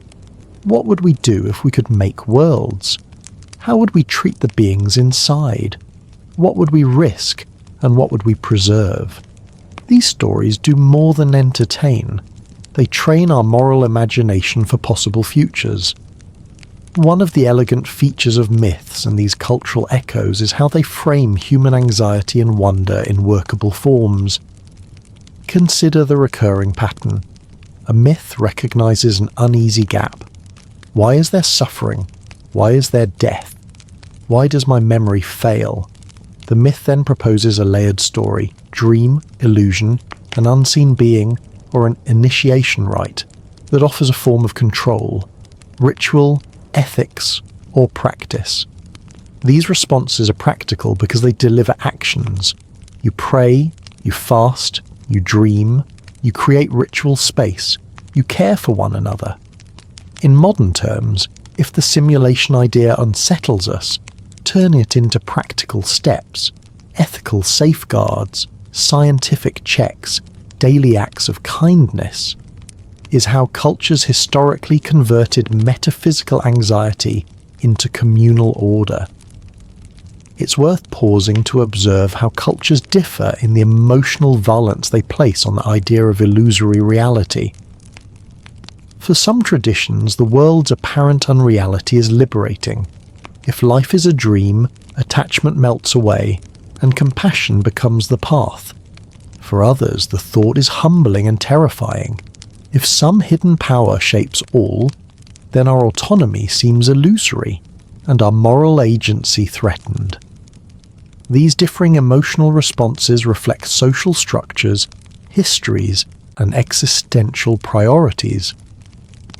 What would we do if we could make worlds? How would we treat the beings inside? What would we risk, and what would we preserve? These stories do more than entertain. They train our moral imagination for possible futures. One of the elegant features of myths and these cultural echoes is how they frame human anxiety and wonder in workable forms. Consider the recurring pattern. A myth recognizes an uneasy gap. Why is there suffering? Why is there death? Why does my memory fail? The myth then proposes a layered story, dream, illusion, an unseen being, or an initiation rite that offers a form of control, ritual, ethics, or practice. These responses are practical because they deliver actions. You pray, you fast, you dream, you create ritual space, you care for one another. In modern terms, if the simulation idea unsettles us, turn it into practical steps, ethical safeguards, scientific checks, daily acts of kindness, is how cultures historically converted metaphysical anxiety into communal order. It's worth pausing to observe how cultures differ in the emotional valence they place on the idea of illusory reality. For some traditions, the world's apparent unreality is liberating. If life is a dream, attachment melts away, and compassion becomes the path. For others, the thought is humbling and terrifying. If some hidden power shapes all, then our autonomy seems illusory, and our moral agency threatened. These differing emotional responses reflect social structures, histories, and existential priorities.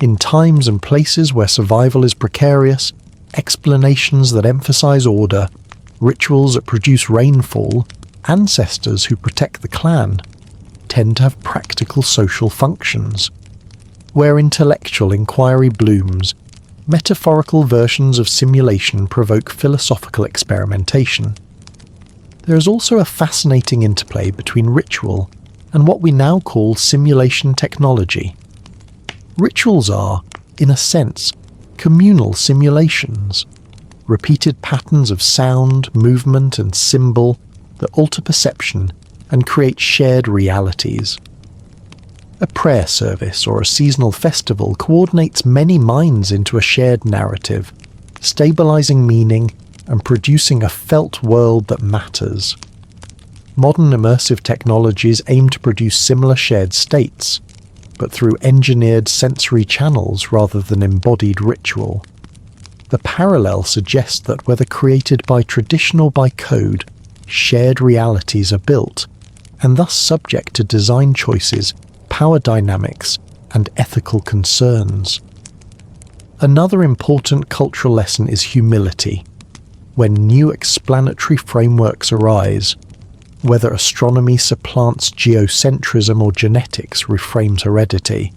In times and places where survival is precarious, explanations that emphasize order, rituals that produce rainfall, ancestors who protect the clan, tend to have practical social functions. Where intellectual inquiry blooms, metaphorical versions of simulation provoke philosophical experimentation. There is also a fascinating interplay between ritual and what we now call simulation technology. Rituals are, in a sense, communal simulations, repeated patterns of sound, movement, and symbol that alter perception and create shared realities. A prayer service or a seasonal festival coordinates many minds into a shared narrative, stabilizing meaning and producing a felt world that matters. Modern immersive technologies aim to produce similar shared states, but through engineered sensory channels rather than embodied ritual. The parallel suggests that whether created by tradition or by code, shared realities are built, and thus subject to design choices, power dynamics, and ethical concerns. Another important cultural lesson is humility. When new explanatory frameworks arise, whether astronomy supplants geocentrism or genetics reframes heredity,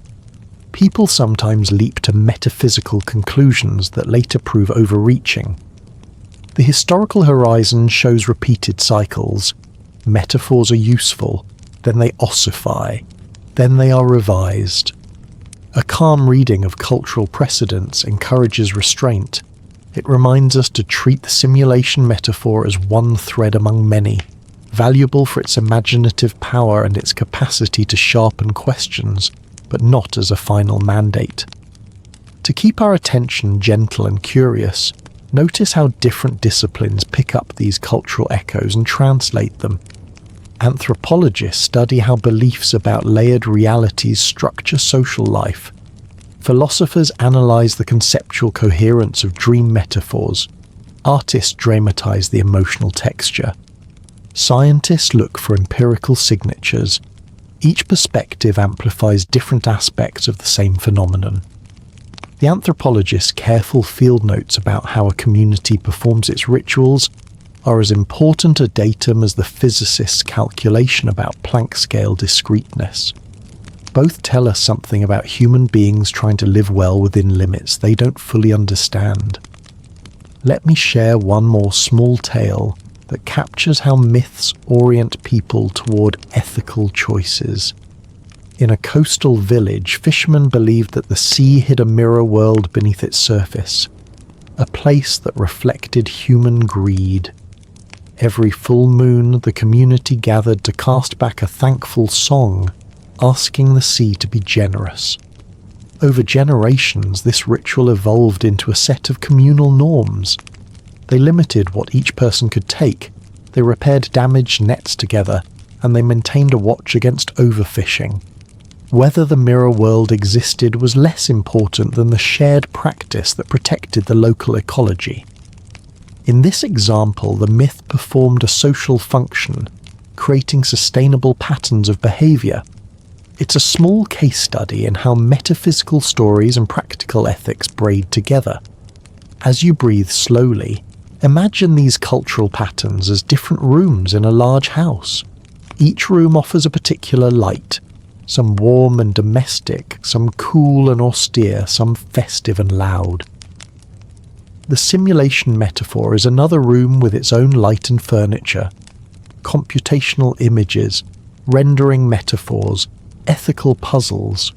people sometimes leap to metaphysical conclusions that later prove overreaching. The historical horizon shows repeated cycles. Metaphors are useful, then they ossify, then they are revised. A calm reading of cultural precedents encourages restraint. It reminds us to treat the simulation metaphor as one thread among many, valuable for its imaginative power and its capacity to sharpen questions, but not as a final mandate. To keep our attention gentle and curious, notice how different disciplines pick up these cultural echoes and translate them. Anthropologists study how beliefs about layered realities structure social life. Philosophers analyze the conceptual coherence of dream metaphors. Artists dramatize the emotional texture. Scientists look for empirical signatures. Each perspective amplifies different aspects of the same phenomenon. The anthropologist's careful field notes about how a community performs its rituals are as important a datum as the physicist's calculation about Planck scale discreteness. Both tell us something about human beings trying to live well within limits they don't fully understand. Let me share one more small tale that captures how myths orient people toward ethical choices. In a coastal village, fishermen believed that the sea hid a mirror world beneath its surface, a place that reflected human greed. Every full moon, the community gathered to cast back a thankful song, asking the sea to be generous. Over generations, this ritual evolved into a set of communal norms. They limited what each person could take, they repaired damaged nets together, and they maintained a watch against overfishing. Whether the mirror world existed was less important than the shared practice that protected the local ecology. In this example, the myth performed a social function, creating sustainable patterns of behavior. It's a small case study in how metaphysical stories and practical ethics braid together. As you breathe slowly, imagine these cultural patterns as different rooms in a large house. Each room offers a particular light, some warm and domestic, some cool and austere, some festive and loud. The simulation metaphor is another room with its own light and furniture, computational images, rendering metaphors, ethical puzzles.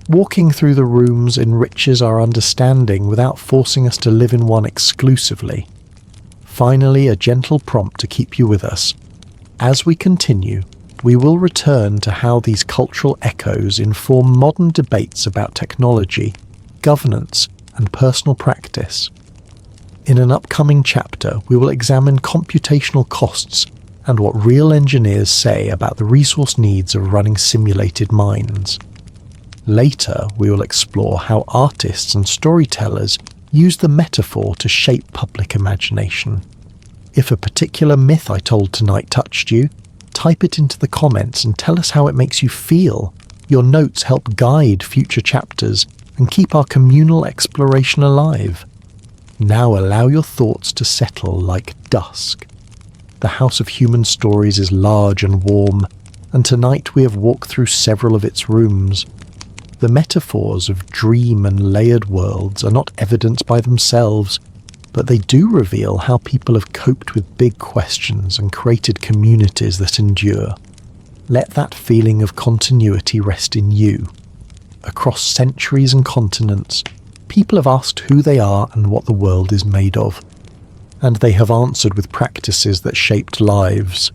Walking through the rooms enriches our understanding without forcing us to live in one exclusively. Finally, a gentle prompt to keep you with us. As we continue, we will return to how these cultural echoes inform modern debates about technology, governance, and personal practice. In an upcoming chapter, we will examine computational costs and what real engineers say about the resource needs of running simulated minds. Later, we will explore how artists and storytellers use the metaphor to shape public imagination. If a particular myth I told tonight touched you, type it into the comments and tell us how it makes you feel. Your notes help guide future chapters and keep our communal exploration alive. Now allow your thoughts to settle like dusk. The House of Human Stories is large and warm, and tonight we have walked through several of its rooms. The metaphors of dream and layered worlds are not evidence by themselves, but they do reveal how people have coped with big questions and created communities that endure. Let that feeling of continuity rest in you. Across centuries and continents, people have asked who they are and what the world is made of, and they have answered with practices that shaped lives.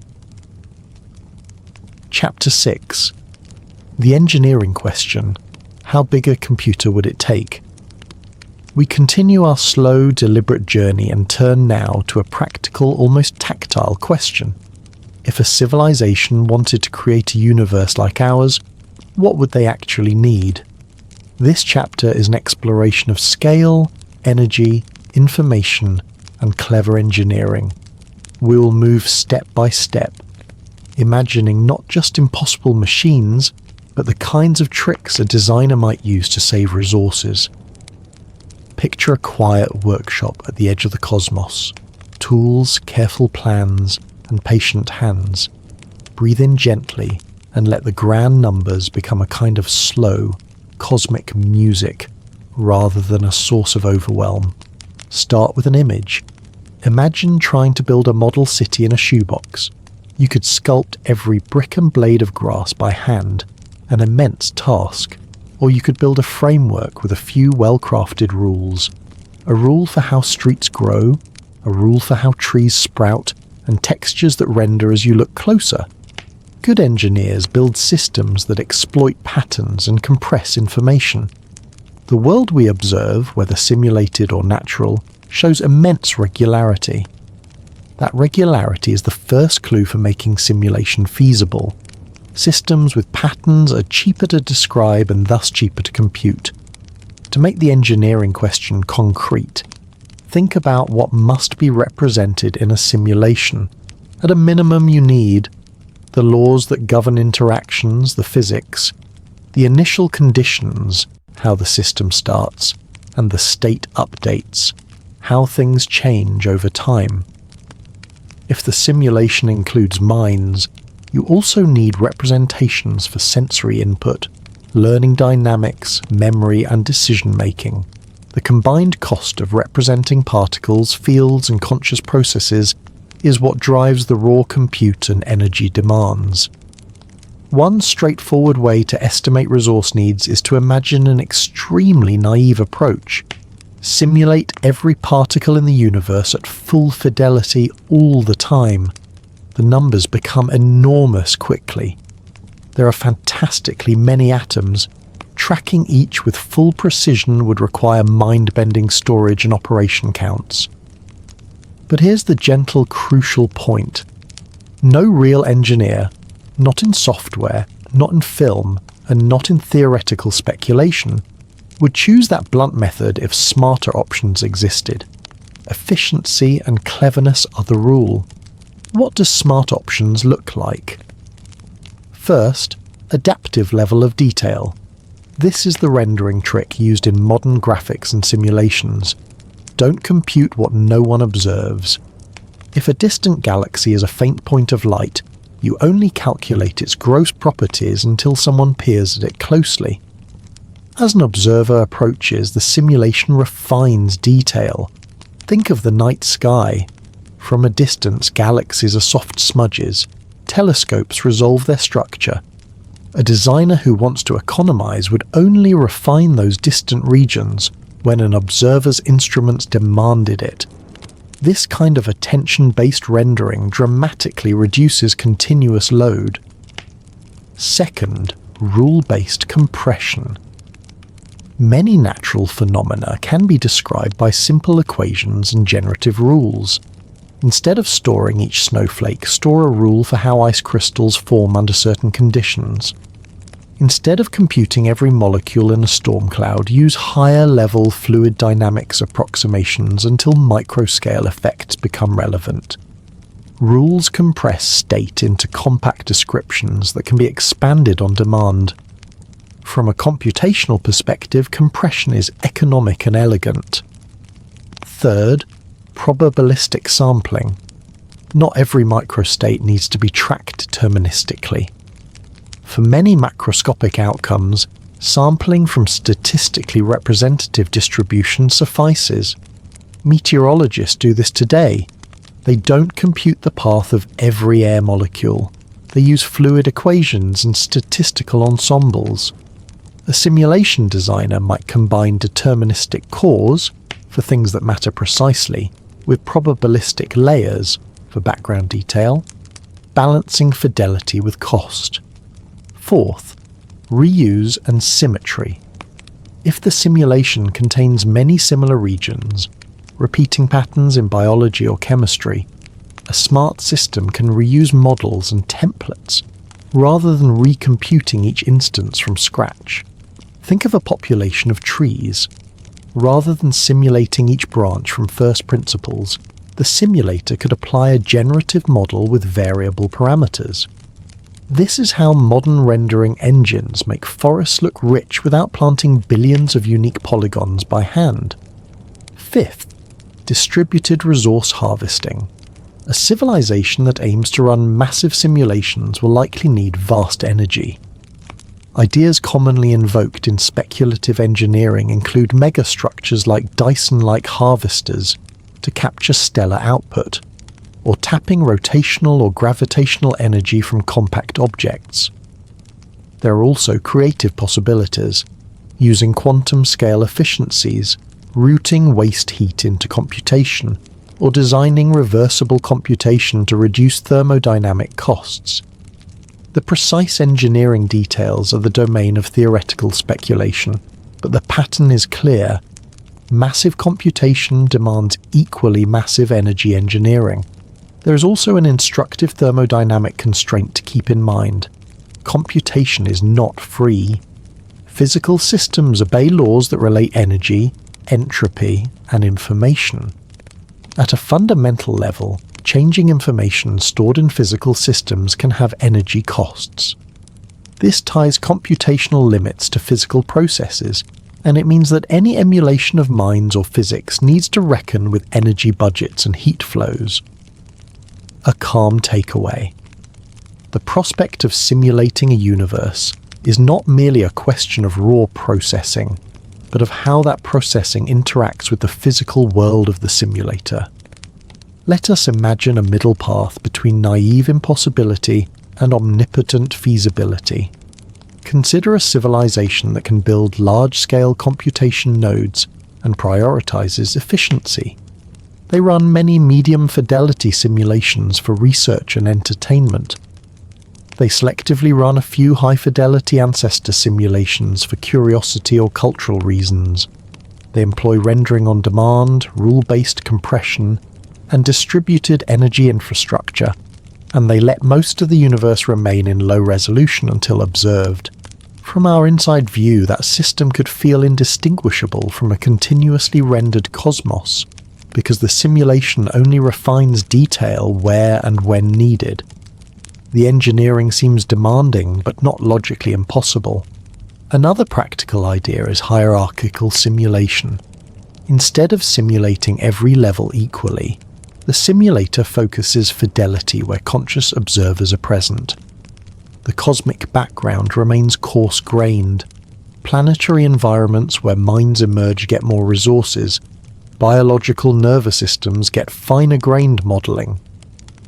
Chapter 6. The engineering question. How big a computer would it take? We continue our slow, deliberate journey and turn now to a practical, almost tactile question. If a civilization wanted to create a universe like ours, what would they actually need? This chapter is an exploration of scale, energy, information, and clever engineering. We will move step by step, imagining not just impossible machines, but the kinds of tricks a designer might use to save resources. Picture a quiet workshop at the edge of the cosmos. Tools, careful plans, and patient hands. Breathe in gently and let the grand numbers become a kind of slow, cosmic music rather than a source of overwhelm. Start with an image. Imagine trying to build a model city in a shoebox. You could sculpt every brick and blade of grass by hand, an immense task. Or you could build a framework with a few well-crafted rules. A rule for how streets grow, a rule for how trees sprout, and textures that render as you look closer. Good engineers build systems that exploit patterns and compress information. The world we observe, whether simulated or natural, shows immense regularity. That regularity is the first clue for making simulation feasible. Systems with patterns are cheaper to describe and thus cheaper to compute. To make the engineering question concrete, think about what must be represented in a simulation. At a minimum, you need the laws that govern interactions, the physics, the initial conditions, how the system starts, and the state updates, how things change over time. If the simulation includes minds, you also need representations for sensory input, learning dynamics, memory, and decision-making. The combined cost of representing particles, fields, and conscious processes is what drives the raw compute and energy demands. One straightforward way to estimate resource needs is to imagine an extremely naive approach. Simulate every particle in the universe at full fidelity all the time. The numbers become enormous quickly. There are fantastically many atoms. Tracking each with full precision would require mind-bending storage and operation counts. But here's the gentle, crucial point. No real engineer, not in software, not in film, and not in theoretical speculation, would choose that blunt method if smarter options existed. Efficiency and cleverness are the rule. What do smart options look like? First, adaptive level of detail. This is the rendering trick used in modern graphics and simulations. Don't compute what no one observes. If a distant galaxy is a faint point of light, you only calculate its gross properties until someone peers at it closely. As an observer approaches, the simulation refines detail. Think of the night sky. From a distance, galaxies are soft smudges. Telescopes resolve their structure. A designer who wants to economize would only refine those distant regions when an observer's instruments demanded it. This kind of attention-based rendering dramatically reduces continuous load. Second, rule-based compression. Many natural phenomena can be described by simple equations and generative rules. Instead of storing each snowflake, store a rule for how ice crystals form under certain conditions. Instead of computing every molecule in a storm cloud, use higher-level fluid dynamics approximations until microscale effects become relevant. Rules compress state into compact descriptions that can be expanded on demand. From a computational perspective, compression is economic and elegant. Third, probabilistic sampling. Not every microstate needs to be tracked deterministically. For many macroscopic outcomes, sampling from statistically representative distributions suffices. Meteorologists do this today. They don't compute the path of every air molecule. They use fluid equations and statistical ensembles. A simulation designer might combine deterministic cause, for things that matter precisely, with probabilistic layers, for background detail, balancing fidelity with cost. Fourth, reuse and symmetry. If the simulation contains many similar regions, repeating patterns in biology or chemistry, a smart system can reuse models and templates rather than recomputing each instance from scratch. Think of a population of trees. Rather than simulating each branch from first principles, the simulator could apply a generative model with variable parameters. This is how modern rendering engines make forests look rich without planting billions of unique polygons by hand. Fifth, distributed resource harvesting. A civilization that aims to run massive simulations will likely need vast energy. Ideas commonly invoked in speculative engineering include megastructures like Dyson-like harvesters to capture stellar output, or tapping rotational or gravitational energy from compact objects. There are also creative possibilities, using quantum scale efficiencies, routing waste heat into computation, or designing reversible computation to reduce thermodynamic costs. The precise engineering details are the domain of theoretical speculation, but the pattern is clear. Massive computation demands equally massive energy engineering. There is also an instructive thermodynamic constraint to keep in mind. Computation is not free. Physical systems obey laws that relate energy, entropy, and information. At a fundamental level, changing information stored in physical systems can have energy costs. This ties computational limits to physical processes, and it means that any emulation of minds or physics needs to reckon with energy budgets and heat flows. A calm takeaway. The prospect of simulating a universe is not merely a question of raw processing, but of how that processing interacts with the physical world of the simulator. Let us imagine a middle path between naive impossibility and omnipotent feasibility. Consider a civilization that can build large-scale computation nodes and prioritizes efficiency. They run many medium-fidelity simulations for research and entertainment. They selectively run a few high-fidelity ancestor simulations for curiosity or cultural reasons. They employ rendering on demand, rule-based compression, and distributed energy infrastructure, and they let most of the universe remain in low resolution until observed. From our inside view, that system could feel indistinguishable from a continuously rendered cosmos, because the simulation only refines detail where and when needed. The engineering seems demanding, but not logically impossible. Another practical idea is hierarchical simulation. Instead of simulating every level equally, the simulator focuses fidelity where conscious observers are present. The cosmic background remains coarse-grained. Planetary environments where minds emerge get more resources. Biological nervous systems get finer-grained modelling.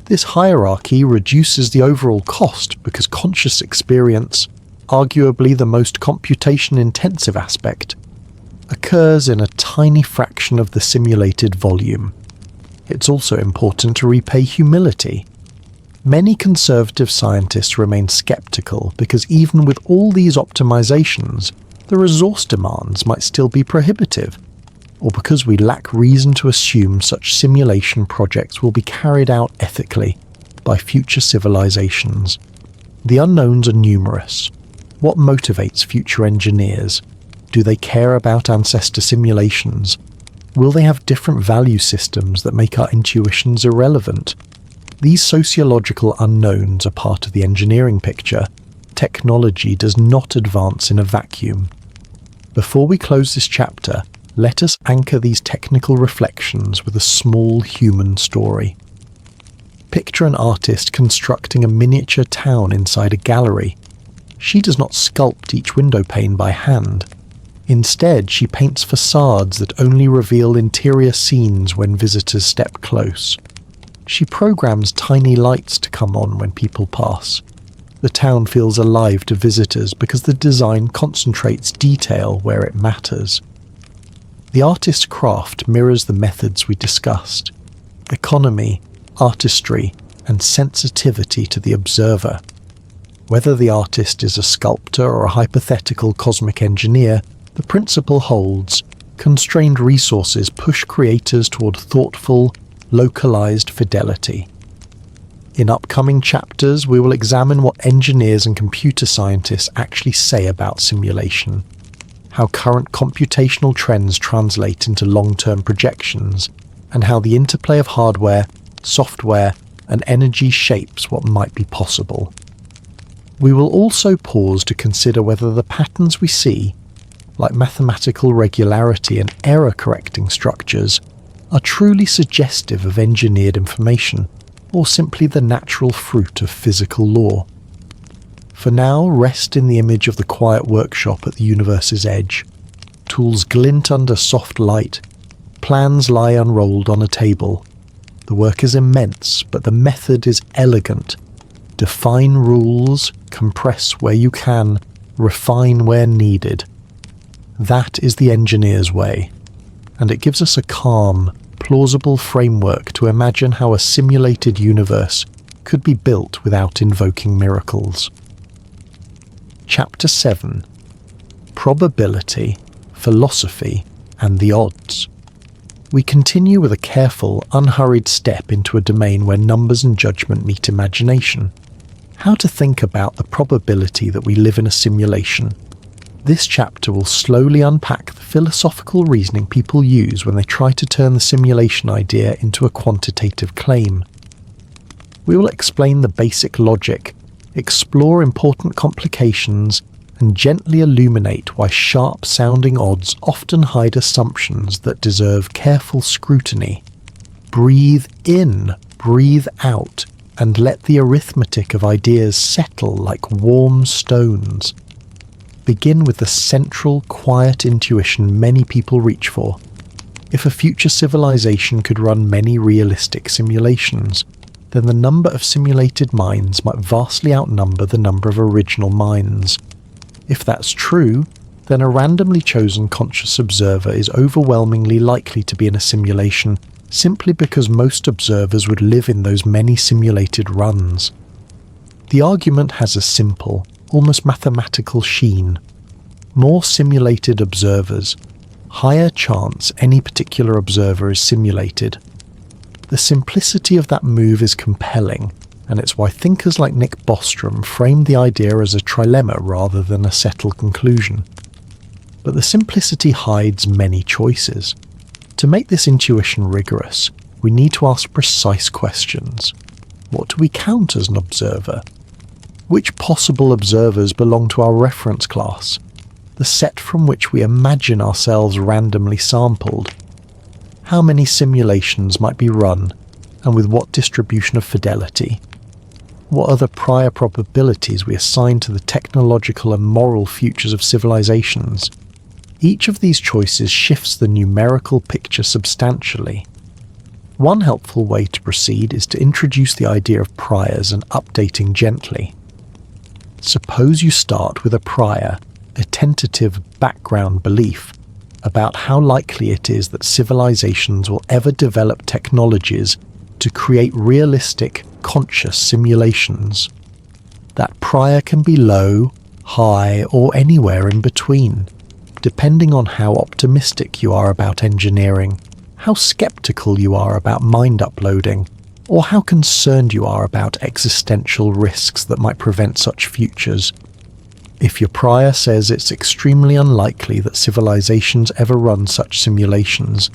This hierarchy reduces the overall cost because conscious experience, arguably the most computation-intensive aspect, occurs in a tiny fraction of the simulated volume. It's also important to repay humility. Many conservative scientists remain skeptical because even with all these optimizations, the resource demands might still be prohibitive, or because we lack reason to assume such simulation projects will be carried out ethically by future civilizations. The unknowns are numerous. What motivates future engineers? Do they care about ancestor simulations? Will they have different value systems that make our intuitions irrelevant? These sociological unknowns are part of the engineering picture. Technology does not advance in a vacuum. Before we close this chapter, let us anchor these technical reflections with a small human story. Picture an artist constructing a miniature town inside a gallery. She does not sculpt each window pane by hand. Instead, she paints facades that only reveal interior scenes when visitors step close. She programs tiny lights to come on when people pass. The town feels alive to visitors because the design concentrates detail where it matters. The artist's craft mirrors the methods we discussed: economy, artistry, and sensitivity to the observer. Whether the artist is a sculptor or a hypothetical cosmic engineer, the principle holds. Constrained resources push creators toward thoughtful, localized fidelity. In upcoming chapters, we will examine what engineers and computer scientists actually say about simulation, how current computational trends translate into long-term projections, and how the interplay of hardware, software, and energy shapes what might be possible. We will also pause to consider whether the patterns we see, like mathematical regularity and error-correcting structures, are truly suggestive of engineered information, or simply the natural fruit of physical law. For now, rest in the image of the quiet workshop at the universe's edge. Tools glint under soft light. Plans lie unrolled on a table. The work is immense, but the method is elegant. Define rules, compress where you can, refine where needed. That is the engineer's way, and it gives us a calm, plausible framework to imagine how a simulated universe could be built without invoking miracles. Chapter 7: Probability, Philosophy, and the Odds. We continue with a careful, unhurried step into a domain where numbers and judgment meet imagination. How to think about the probability that we live in a simulation. This chapter will slowly unpack the philosophical reasoning people use when they try to turn the simulation idea into a quantitative claim. We will explain the basic logic, explore important complications, and gently illuminate why sharp-sounding odds often hide assumptions that deserve careful scrutiny. Breathe in, breathe out, and let the arithmetic of ideas settle like warm stones. Begin with the central, quiet intuition many people reach for. If a future civilization could run many realistic simulations, then the number of simulated minds might vastly outnumber the number of original minds. If that's true, then a randomly chosen conscious observer is overwhelmingly likely to be in a simulation simply because most observers would live in those many simulated runs. The argument has a simple, almost mathematical sheen. More simulated observers, higher chance any particular observer is simulated. The simplicity of that move is compelling, and it's why thinkers like Nick Bostrom framed the idea as a trilemma rather than a settled conclusion. But the simplicity hides many choices. To make this intuition rigorous, we need to ask precise questions. What do we count as an observer? Which possible observers belong to our reference class, the set from which we imagine ourselves randomly sampled? How many simulations might be run, and with what distribution of fidelity? What are the prior probabilities we assign to the technological and moral futures of civilizations? Each of these choices shifts the numerical picture substantially. One helpful way to proceed is to introduce the idea of priors and updating gently. Suppose you start with a prior, a tentative background belief about how likely it is that civilizations will ever develop technologies to create realistic, conscious simulations. That prior can be low, high, or anywhere in between, depending on how optimistic you are about engineering, how skeptical you are about mind uploading, or how concerned you are about existential risks that might prevent such futures. If your prior says it's extremely unlikely that civilizations ever run such simulations,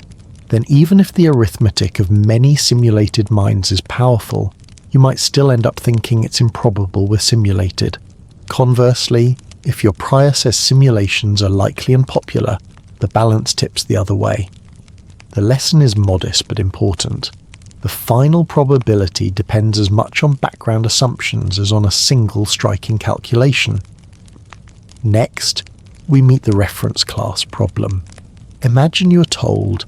then even if the arithmetic of many simulated minds is powerful, you might still end up thinking it's improbable we're simulated. Conversely, if your prior says simulations are likely and popular, the balance tips the other way. The lesson is modest but important. The final probability depends as much on background assumptions as on a single striking calculation. Next, we meet the reference class problem. Imagine you're told,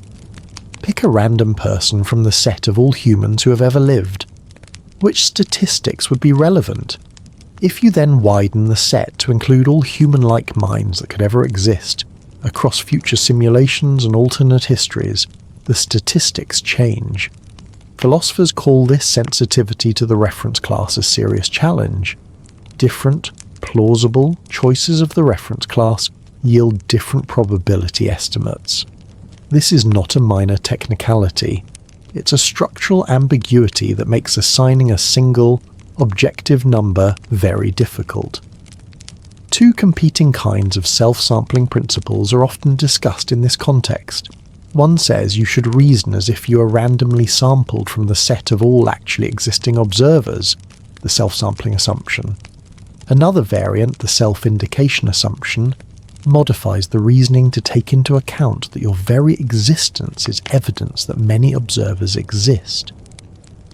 pick a random person from the set of all humans who have ever lived. Which statistics would be relevant? If you then widen the set to include all human-like minds that could ever exist, across future simulations and alternate histories, the statistics change. Philosophers call this sensitivity to the reference class a serious challenge. Different, plausible choices of the reference class yield different probability estimates. This is not a minor technicality. It's a structural ambiguity that makes assigning a single, objective number very difficult. Two competing kinds of self-sampling principles are often discussed in this context. One says you should reason as if you are randomly sampled from the set of all actually existing observers, the self-sampling assumption. Another variant, the self-indication assumption, modifies the reasoning to take into account that your very existence is evidence that many observers exist.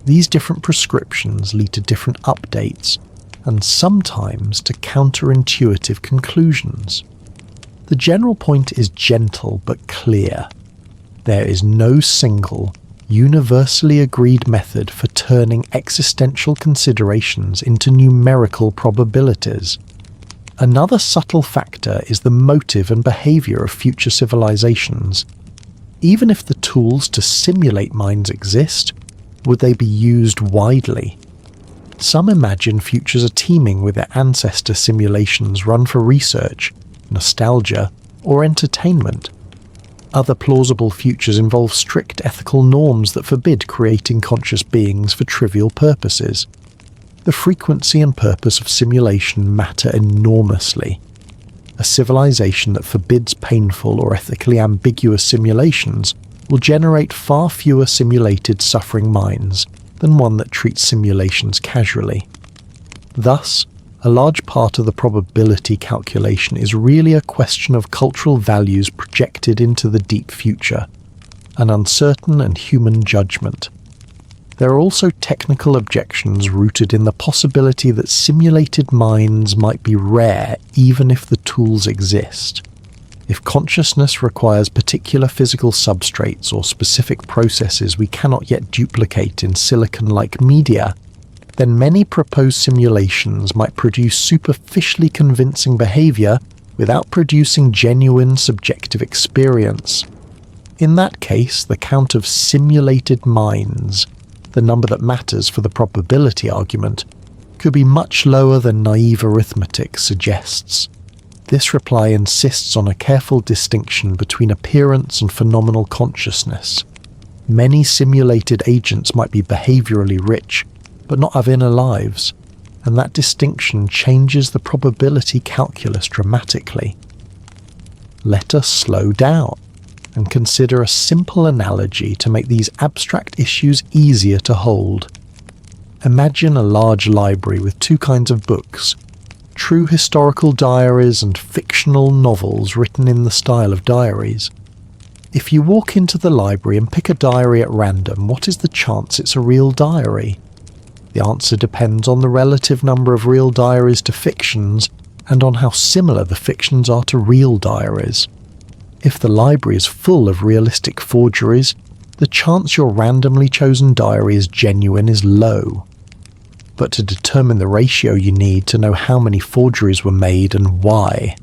These different prescriptions lead to different updates, and sometimes to counterintuitive conclusions. The general point is gentle but clear. There is no single, universally agreed method for turning existential considerations into numerical probabilities. Another subtle factor is the motive and behavior of future civilizations. Even if the tools to simulate minds exist, would they be used widely? Some imagine futures are teeming with their ancestor simulations run for research, nostalgia, or entertainment. Other plausible futures involve strict ethical norms that forbid creating conscious beings for trivial purposes. The frequency and purpose of simulation matter enormously. A civilization that forbids painful or ethically ambiguous simulations will generate far fewer simulated suffering minds than one that treats simulations casually. Thus, a large part of the probability calculation is really a question of cultural values projected into the deep future, an uncertain and human judgment. There are also technical objections rooted in the possibility that simulated minds might be rare even if the tools exist. If consciousness requires particular physical substrates or specific processes we cannot yet duplicate in silicon-like media, then many proposed simulations might produce superficially convincing behavior without producing genuine subjective experience. In that case, the count of simulated minds, the number that matters for the probability argument, could be much lower than naive arithmetic suggests. This reply insists on a careful distinction between appearance and phenomenal consciousness. Many simulated agents might be behaviorally rich, but not have inner lives, and that distinction changes the probability calculus dramatically. Let us slow down and consider a simple analogy to make these abstract issues easier to hold. Imagine a large library with two kinds of books: true historical diaries and fictional novels written in the style of diaries. If you walk into the library and pick a diary at random, what is the chance it's a real diary? The answer depends on the relative number of real diaries to fictions and on how similar the fictions are to real diaries. If the library is full of realistic forgeries, the chance your randomly chosen diary is genuine is low. But to determine the ratio you need to know how many forgeries were made and why.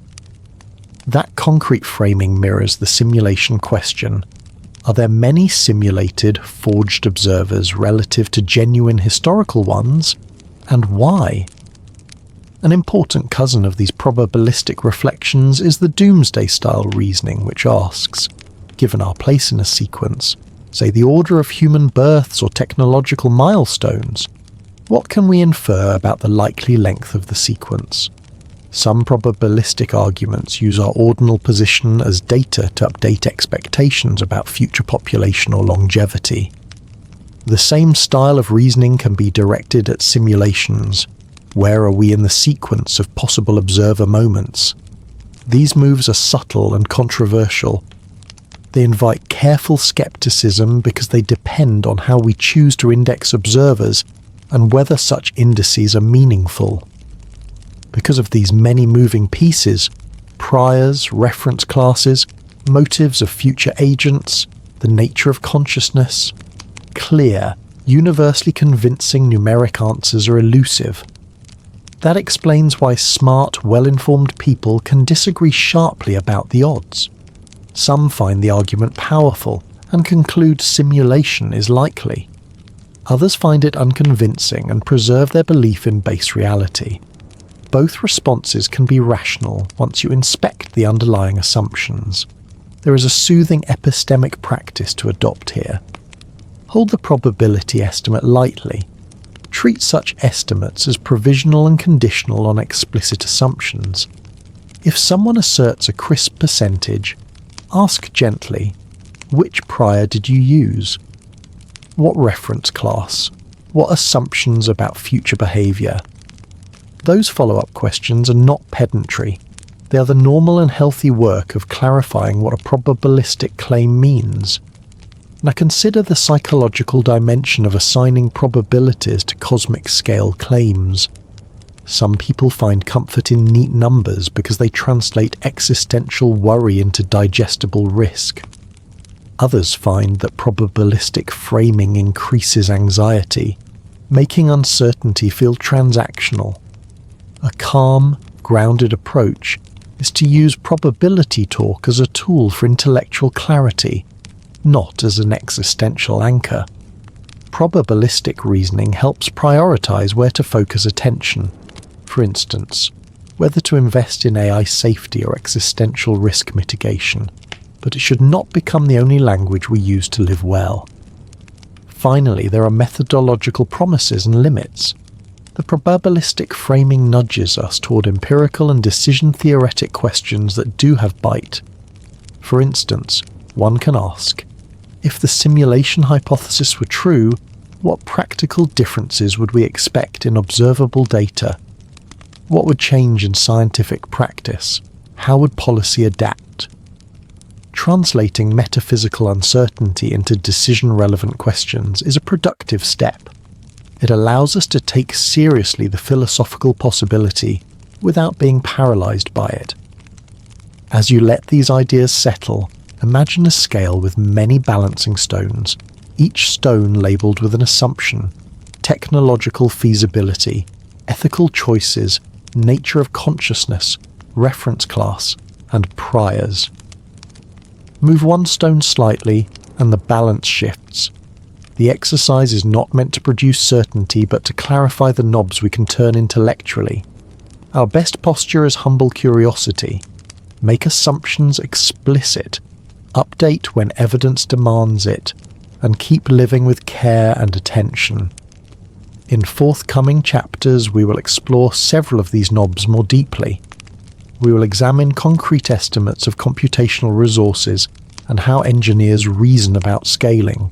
That concrete framing mirrors the simulation question: are there many simulated, forged observers relative to genuine historical ones, and why? An important cousin of these probabilistic reflections is the doomsday-style reasoning, which asks, given our place in a sequence, say the order of human births or technological milestones, what can we infer about the likely length of the sequence? Some probabilistic arguments use our ordinal position as data to update expectations about future population or longevity. The same style of reasoning can be directed at simulations. Where are we in the sequence of possible observer moments? These moves are subtle and controversial. They invite careful skepticism because they depend on how we choose to index observers and whether such indices are meaningful. Because of these many moving pieces, priors, reference classes, motives of future agents, the nature of consciousness, clear, universally convincing numeric answers are elusive. That explains why smart, well-informed people can disagree sharply about the odds. Some find the argument powerful and conclude simulation is likely. Others find it unconvincing and preserve their belief in base reality. Both responses can be rational once you inspect the underlying assumptions. There is a soothing epistemic practice to adopt here. Hold the probability estimate lightly. Treat such estimates as provisional and conditional on explicit assumptions. If someone asserts a crisp percentage, ask gently, which prior did you use? What reference class? What assumptions about future behaviour? Those follow-up questions are not pedantry. They are the normal and healthy work of clarifying what a probabilistic claim means. Now consider the psychological dimension of assigning probabilities to cosmic scale claims. Some people find comfort in neat numbers because they translate existential worry into digestible risk. Others find that probabilistic framing increases anxiety, making uncertainty feel transactional. A calm, grounded approach is to use probability talk as a tool for intellectual clarity, not as an existential anchor. Probabilistic reasoning helps prioritize where to focus attention. For instance, whether to invest in AI safety or existential risk mitigation, but it should not become the only language we use to live well. Finally, there are methodological promises and limits. The probabilistic framing nudges us toward empirical and decision-theoretic questions that do have bite. For instance, one can ask, if the simulation hypothesis were true, what practical differences would we expect in observable data? What would change in scientific practice? How would policy adapt? Translating metaphysical uncertainty into decision-relevant questions is a productive step. It allows us to take seriously the philosophical possibility without being paralyzed by it. As you let these ideas settle, imagine a scale with many balancing stones, each stone labelled with an assumption, technological feasibility, ethical choices, nature of consciousness, reference class, and priors. Move one stone slightly, and the balance shifts. The exercise is not meant to produce certainty, but to clarify the knobs we can turn intellectually. Our best posture is humble curiosity. Make assumptions explicit, update when evidence demands it, and keep living with care and attention. In forthcoming chapters, we will explore several of these knobs more deeply. We will examine concrete estimates of computational resources and how engineers reason about scaling.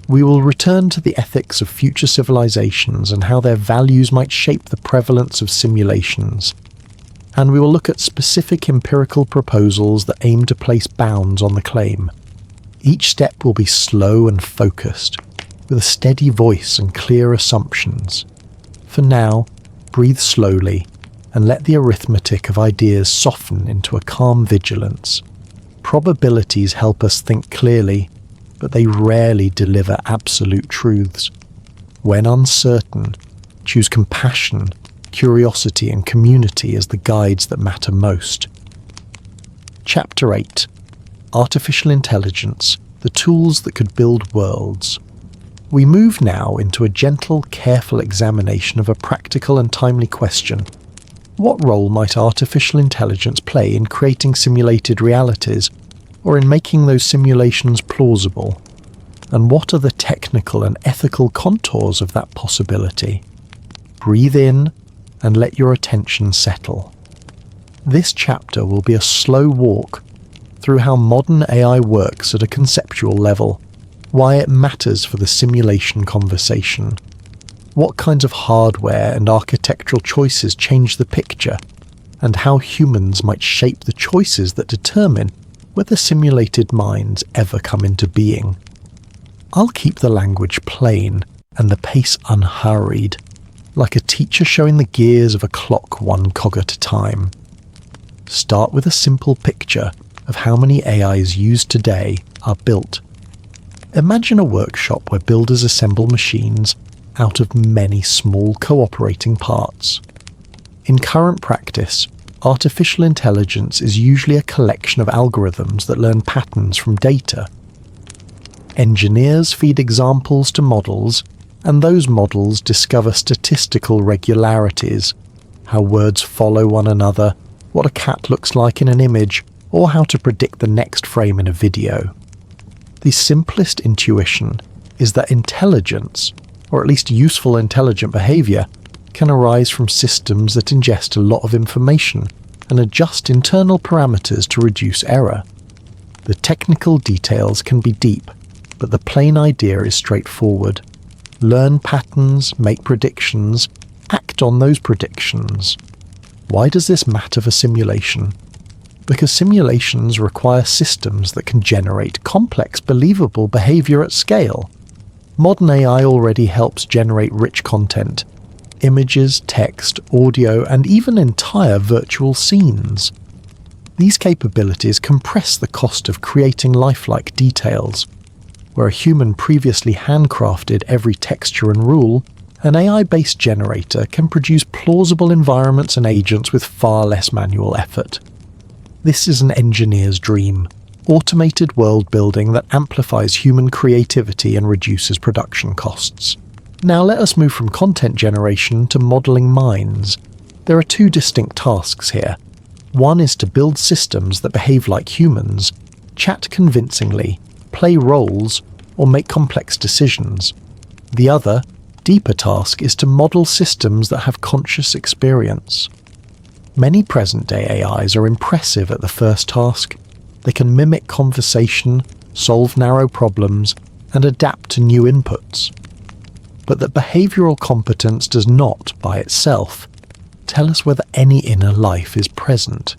We will return to the ethics of future civilizations and how their values might shape the prevalence of simulations. And we will look at specific empirical proposals that aim to place bounds on the claim. Each step will be slow and focused, with a steady voice and clear assumptions. For now, breathe slowly and let the arithmetic of ideas soften into a calm vigilance. Probabilities help us think clearly, but they rarely deliver absolute truths. When uncertain, choose compassion, curiosity, and community as the guides that matter most. Chapter 8: Artificial Intelligence, the Tools That Could Build Worlds. We move now into a gentle, careful examination of a practical and timely question. What role might artificial intelligence play in creating simulated realities, or in making those simulations plausible? And what are the technical and ethical contours of that possibility? Breathe in and let your attention settle. This chapter will be a slow walk through how modern AI works at a conceptual level, why it matters for the simulation conversation, what kinds of hardware and architectural choices change the picture, and how humans might shape the choices that determine whether simulated minds ever come into being. I'll keep the language plain and the pace unhurried, like a teacher showing the gears of a clock one cog at a time. Start with a simple picture of how many AIs used today are built. Imagine a workshop where builders assemble machines out of many small cooperating parts. In current practice, artificial intelligence is usually a collection of algorithms that learn patterns from data. Engineers feed examples to models, and those models discover statistical regularities, how words follow one another, what a cat looks like in an image, or how to predict the next frame in a video. The simplest intuition is that intelligence, or at least useful intelligent behavior, can arise from systems that ingest a lot of information and adjust internal parameters to reduce error. The technical details can be deep, but the plain idea is straightforward. Learn patterns, make predictions, act on those predictions. Why does this matter for simulation? Because simulations require systems that can generate complex, believable behavior at scale. Modern AI already helps generate rich content, images, text, audio, and even entire virtual scenes. These capabilities compress the cost of creating lifelike details. Where a human previously handcrafted every texture and rule, an AI-based generator can produce plausible environments and agents with far less manual effort. This is an engineer's dream, automated world building that amplifies human creativity and reduces production costs. Now let us move from content generation to modelling minds. There are two distinct tasks here. One is to build systems that behave like humans, chat convincingly, play roles, or make complex decisions. The other, deeper task is to model systems that have conscious experience. Many present-day AIs are impressive at the first task. They can mimic conversation, solve narrow problems, and adapt to new inputs. But that behavioural competence does not, by itself, tell us whether any inner life is present.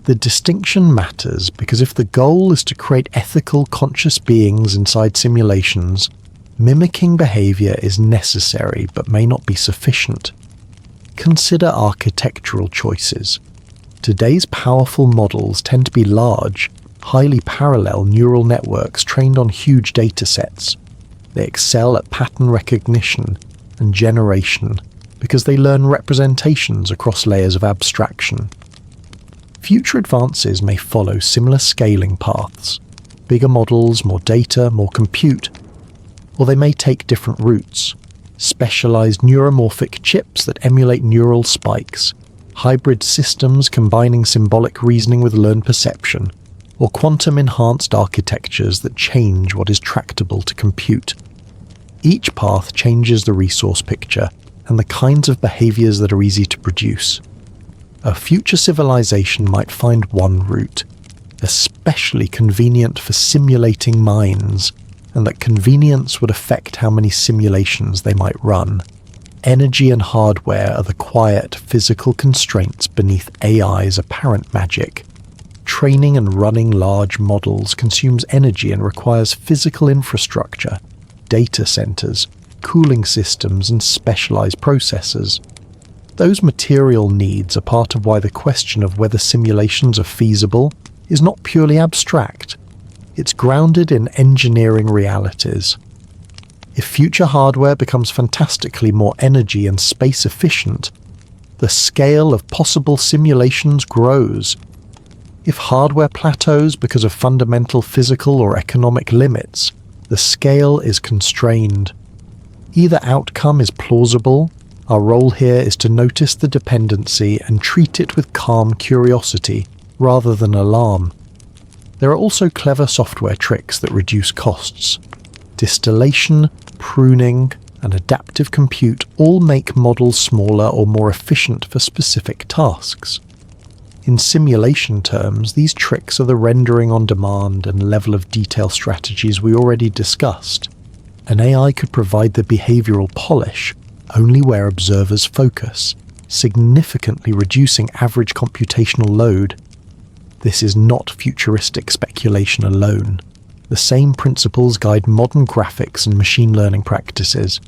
The distinction matters because if the goal is to create ethical, conscious beings inside simulations, mimicking behaviour is necessary but may not be sufficient. Consider architectural choices. Today's powerful models tend to be large, highly parallel neural networks trained on huge datasets. They excel at pattern recognition and generation because they learn representations across layers of abstraction. Future advances may follow similar scaling paths. Bigger models, more data, more compute. Or they may take different routes. Specialized neuromorphic chips that emulate neural spikes, hybrid systems combining symbolic reasoning with learned perception, or quantum-enhanced architectures that change what is tractable to compute. Each path changes the resource picture and the kinds of behaviors that are easy to produce. A future civilization might find one route, especially convenient for simulating minds, and that convenience would affect how many simulations they might run. Energy and hardware are the quiet, physical constraints beneath AI's apparent magic. Training and running large models consumes energy and requires physical infrastructure, data centers, cooling systems, and specialized processors. Those material needs are part of why the question of whether simulations are feasible is not purely abstract. It's grounded in engineering realities. If future hardware becomes fantastically more energy and space efficient, the scale of possible simulations grows. If hardware plateaus because of fundamental physical or economic limits, the scale is constrained. Either outcome is plausible. Our role here is to notice the dependency and treat it with calm curiosity rather than alarm. There are also clever software tricks that reduce costs. Distillation, pruning, and adaptive compute all make models smaller or more efficient for specific tasks. In simulation terms, these tricks are the rendering on demand and level of detail strategies we already discussed. An AI could provide the behavioral polish only where observers focus, significantly reducing average computational load. This is not futuristic speculation alone. The same principles guide modern graphics and machine learning practices.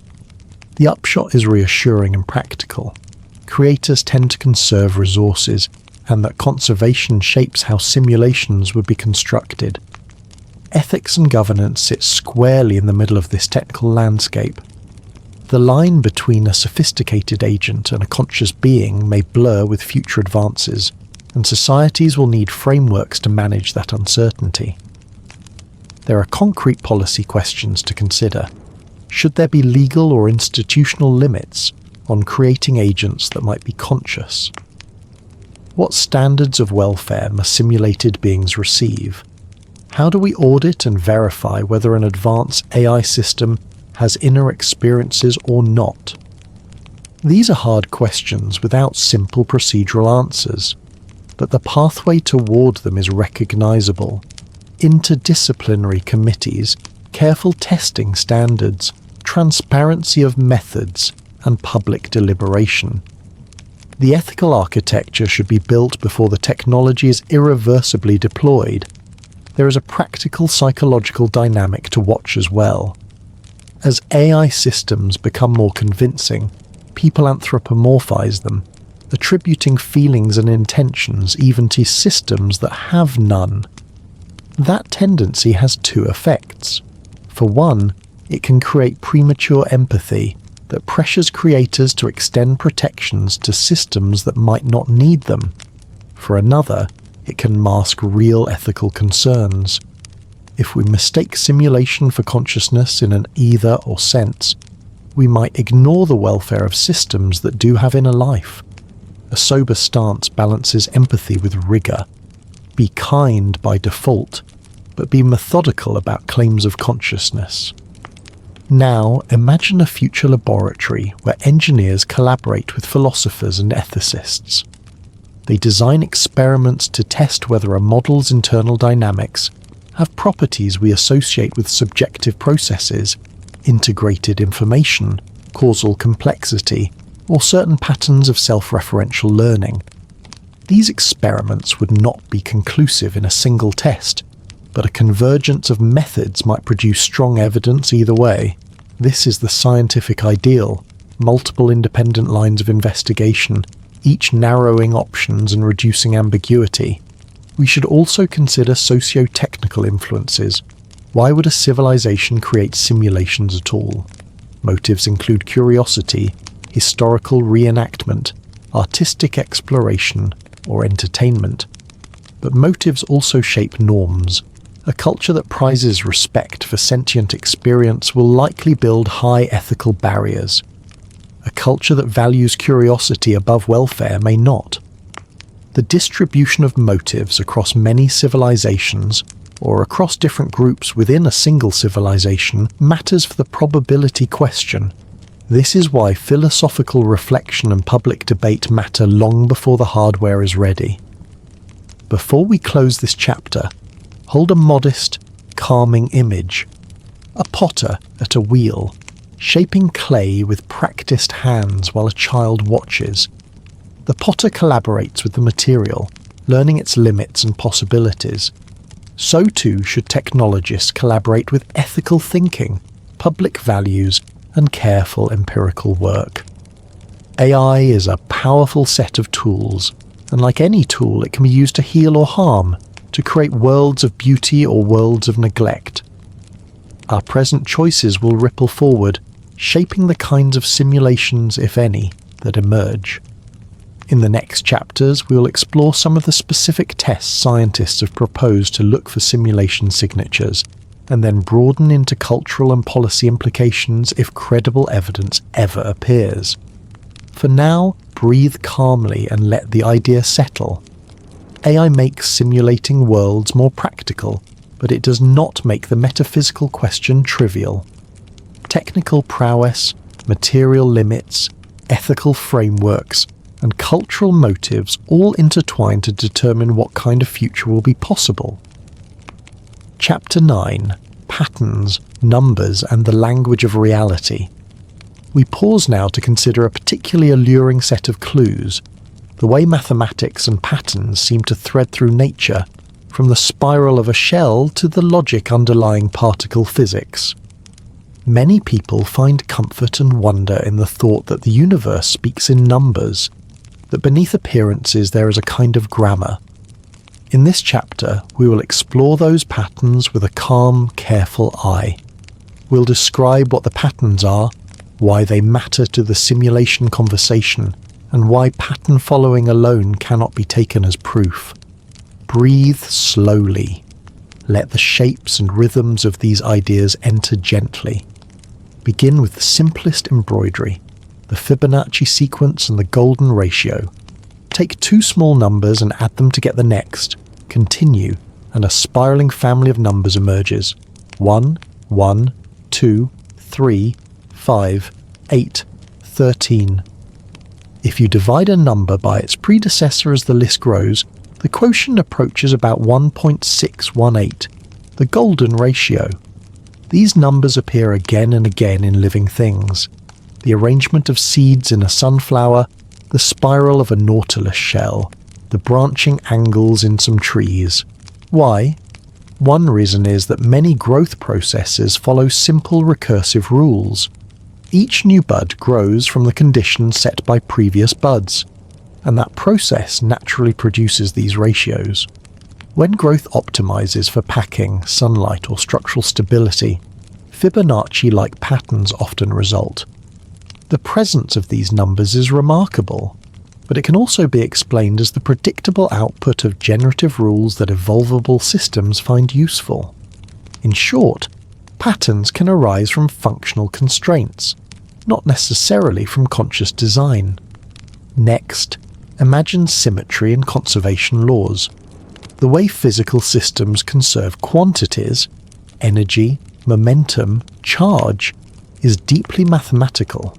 The upshot is reassuring and practical. Creators tend to conserve resources, and that conservation shapes how simulations would be constructed. Ethics and governance sit squarely in the middle of this technical landscape. The line between a sophisticated agent and a conscious being may blur with future advances, and societies will need frameworks to manage that uncertainty. There are concrete policy questions to consider. Should there be legal or institutional limits on creating agents that might be conscious? What standards of welfare must simulated beings receive? How do we audit and verify whether an advanced AI system has inner experiences or not? These are hard questions without simple procedural answers, but the pathway toward them is recognizable. Interdisciplinary committees, careful testing standards, transparency of methods, and public deliberation. The ethical architecture should be built before the technology is irreversibly deployed. There is a practical psychological dynamic to watch as well. As AI systems become more convincing, people anthropomorphize them, attributing feelings and intentions even to systems that have none. That tendency has two effects. For one, it can create premature empathy that pressures creators to extend protections to systems that might not need them. For another, it can mask real ethical concerns. If we mistake simulation for consciousness in an either or sense, we might ignore the welfare of systems that do have inner life. A sober stance balances empathy with rigour. Be kind by default, but be methodical about claims of consciousness. Now, imagine a future laboratory where engineers collaborate with philosophers and ethicists. They design experiments to test whether a model's internal dynamics have properties we associate with subjective processes, integrated information, causal complexity, or certain patterns of self-referential learning. These experiments would not be conclusive in a single test, but a convergence of methods might produce strong evidence either way. This is the scientific ideal: multiple independent lines of investigation, each narrowing options and reducing ambiguity. We should also consider socio-technical influences. Why would a civilization create simulations at all? Motives include curiosity, historical reenactment, artistic exploration, or entertainment. But motives also shape norms. A culture that prizes respect for sentient experience will likely build high ethical barriers. A culture that values curiosity above welfare may not. The distribution of motives across many civilizations, or across different groups within a single civilization, matters for the probability question. This is why philosophical reflection and public debate matter long before the hardware is ready. Before we close this chapter, hold a modest, calming image. A potter at a wheel, shaping clay with practiced hands while a child watches. The potter collaborates with the material, learning its limits and possibilities. So too should technologists collaborate with ethical thinking, public values, and careful empirical work. AI is a powerful set of tools, and like any tool, it can be used to heal or harm, to create worlds of beauty or worlds of neglect. Our present choices will ripple forward, shaping the kinds of simulations, if any, that emerge. In the next chapters, we will explore some of the specific tests scientists have proposed to look for simulation signatures, and then broaden into cultural and policy implications if credible evidence ever appears. For now, breathe calmly and let the idea settle. AI makes simulating worlds more practical, but it does not make the metaphysical question trivial. Technical prowess, material limits, ethical frameworks, and cultural motives all intertwine to determine what kind of future will be possible. Chapter 9: Patterns, Numbers, and the Language of Reality. We pause now to consider a particularly alluring set of clues, the way mathematics and patterns seem to thread through nature, from the spiral of a shell to the logic underlying particle physics. Many people find comfort and wonder in the thought that the universe speaks in numbers, that beneath appearances there is a kind of grammar. In this chapter, we will explore those patterns with a calm, careful eye. We'll describe what the patterns are, why they matter to the simulation conversation, and why pattern following alone cannot be taken as proof. Breathe slowly. Let the shapes and rhythms of these ideas enter gently. Begin with the simplest embroidery, the Fibonacci sequence and the golden ratio. Take two small numbers and add them to get the next. Continue, and a spiraling family of numbers emerges. 1, 1, 2, 3, 5, 8, 13. If you divide a number by its predecessor as the list grows, the quotient approaches about 1.618, the golden ratio. These numbers appear again and again in living things. The arrangement of seeds in a sunflower, the spiral of a nautilus shell, the branching angles in some trees. Why? One reason is that many growth processes follow simple recursive rules. Each new bud grows from the conditions set by previous buds, and that process naturally produces these ratios. When growth optimizes for packing, sunlight, or structural stability, Fibonacci-like patterns often result. The presence of these numbers is remarkable. but it can also be explained as the predictable output of generative rules that evolvable systems find useful. In short, patterns can arise from functional constraints, not necessarily from conscious design. Next, imagine symmetry and conservation laws. The way physical systems conserve quantities, energy, momentum, charge, is deeply mathematical.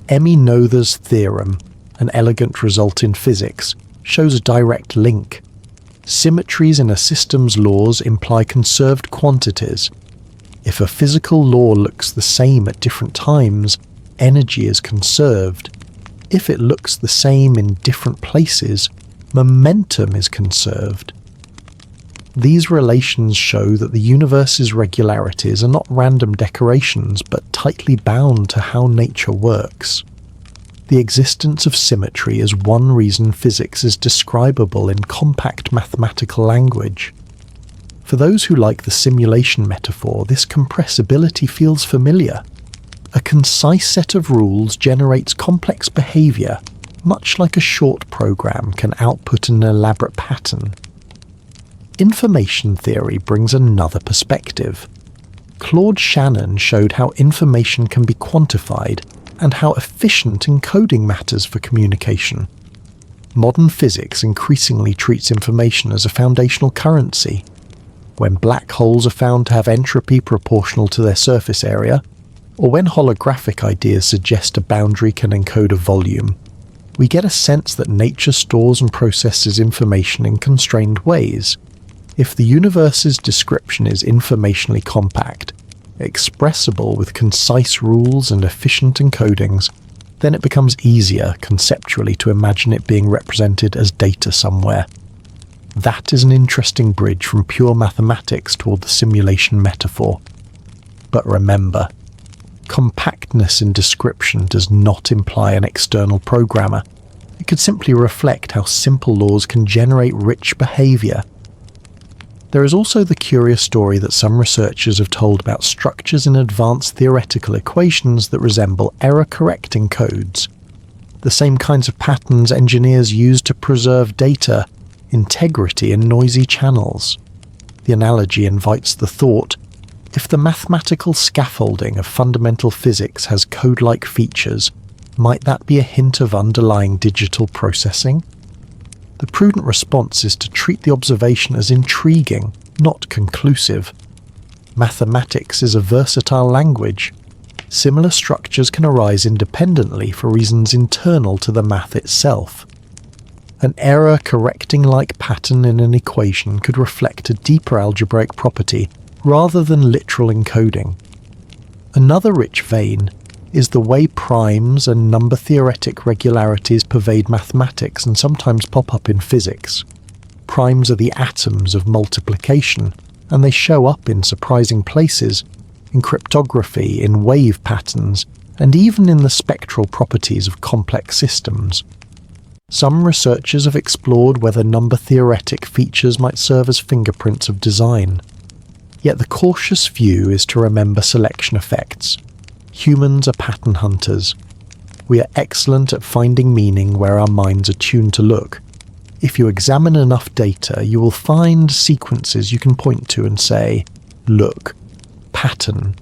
Emmy Noether's theorem, an elegant result in physics, shows a direct link. Symmetries in a system's laws imply conserved quantities. If a physical law looks the same at different times, energy is conserved. If it looks the same in different places, momentum is conserved. These relations show that the universe's regularities are not random decorations but tightly bound to how nature works. The existence of symmetry is one reason physics is describable in compact mathematical language. For those who like the simulation metaphor, this compressibility feels familiar. A concise set of rules generates complex behavior, much like a short program can output an elaborate pattern. Information theory brings another perspective. Claude Shannon showed how information can be quantified and how efficient encoding matters for communication. Modern physics increasingly treats information as a foundational currency. When black holes are found to have entropy proportional to their surface area, or when holographic ideas suggest a boundary can encode a volume, we get a sense that nature stores and processes information in constrained ways. If the universe's description is informationally compact, expressible with concise rules and efficient encodings, then it becomes easier conceptually to imagine it being represented as data somewhere. That is an interesting bridge from pure mathematics toward the simulation metaphor. But remember, compactness in description does not imply an external programmer. It could simply reflect how simple laws can generate rich behavior. There is also the curious story that some researchers have told about structures in advanced theoretical equations that resemble error-correcting codes. The same kinds of patterns engineers use to preserve data, integrity in noisy channels. The analogy invites the thought, if the mathematical scaffolding of fundamental physics has code-like features, might that be a hint of underlying digital processing? The prudent response is to treat the observation as intriguing, not conclusive. Mathematics is a versatile language. Similar structures can arise independently for reasons internal to the math itself. An error-correcting-like pattern in an equation could reflect a deeper algebraic property rather than literal encoding. Another rich vein is the way primes and number-theoretic regularities pervade mathematics and sometimes pop up in physics. Primes are the atoms of multiplication, and they show up in surprising places, in cryptography, in wave patterns, and even in the spectral properties of complex systems. Some researchers have explored whether number-theoretic features might serve as fingerprints of design. Yet the cautious view is to remember selection effects. Humans are pattern hunters. We are excellent at finding meaning where our minds are tuned to look. If you examine enough data, you will find sequences you can point to and say, look, pattern.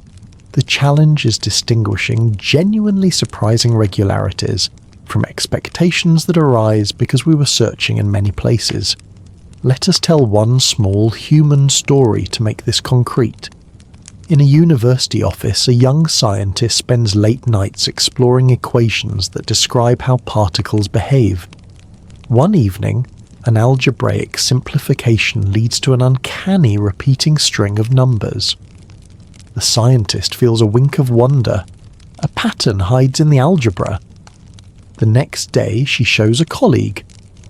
The challenge is distinguishing genuinely surprising regularities from expectations that arise because we were searching in many places. Let us tell one small human story to make this concrete. In a university office, a young scientist spends late nights exploring equations that describe how particles behave. One evening, an algebraic simplification leads to an uncanny repeating string of numbers. The scientist feels a wink of wonder. A pattern hides in the algebra. The next day, she shows a colleague.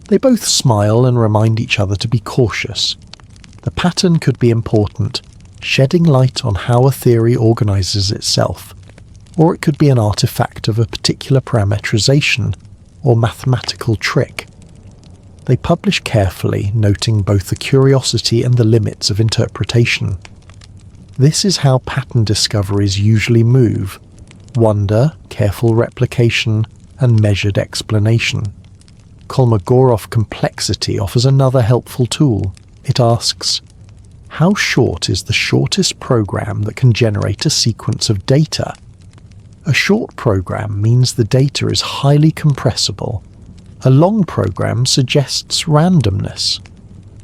They both smile and remind each other to be cautious. The pattern could be important, shedding light on how a theory organizes itself, or it could be an artifact of a particular parametrization or mathematical trick. They publish carefully, noting both the curiosity and the limits of interpretation. This is how pattern discoveries usually move: wonder, careful replication, and measured explanation. Kolmogorov complexity offers another helpful tool. It asks, how short is the shortest program that can generate a sequence of data? A short program means the data is highly compressible. A long program suggests randomness.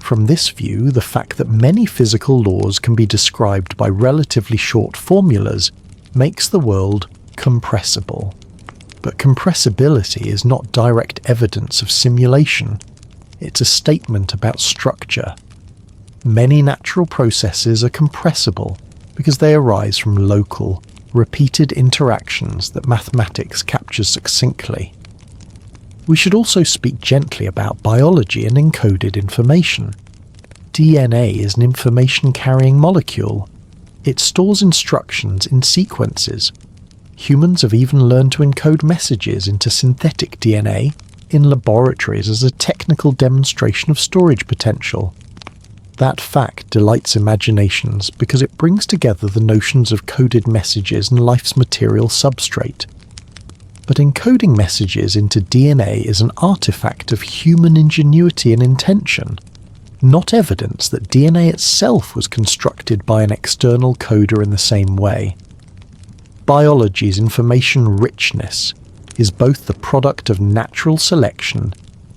From this view, the fact that many physical laws can be described by relatively short formulas makes the world compressible. But compressibility is not direct evidence of simulation. It's a statement about structure. Many natural processes are compressible because they arise from local, repeated interactions that mathematics captures succinctly. We should also speak gently about biology and encoded information. DNA is an information-carrying molecule. It stores instructions in sequences. Humans have even learned to encode messages into synthetic DNA in laboratories as a technical demonstration of storage potential. That fact delights imaginations because it brings together the notions of coded messages and life's material substrate. But encoding messages into DNA is an artifact of human ingenuity and intention, not evidence that DNA itself was constructed by an external coder in the same way. Biology's information richness is both the product of natural selection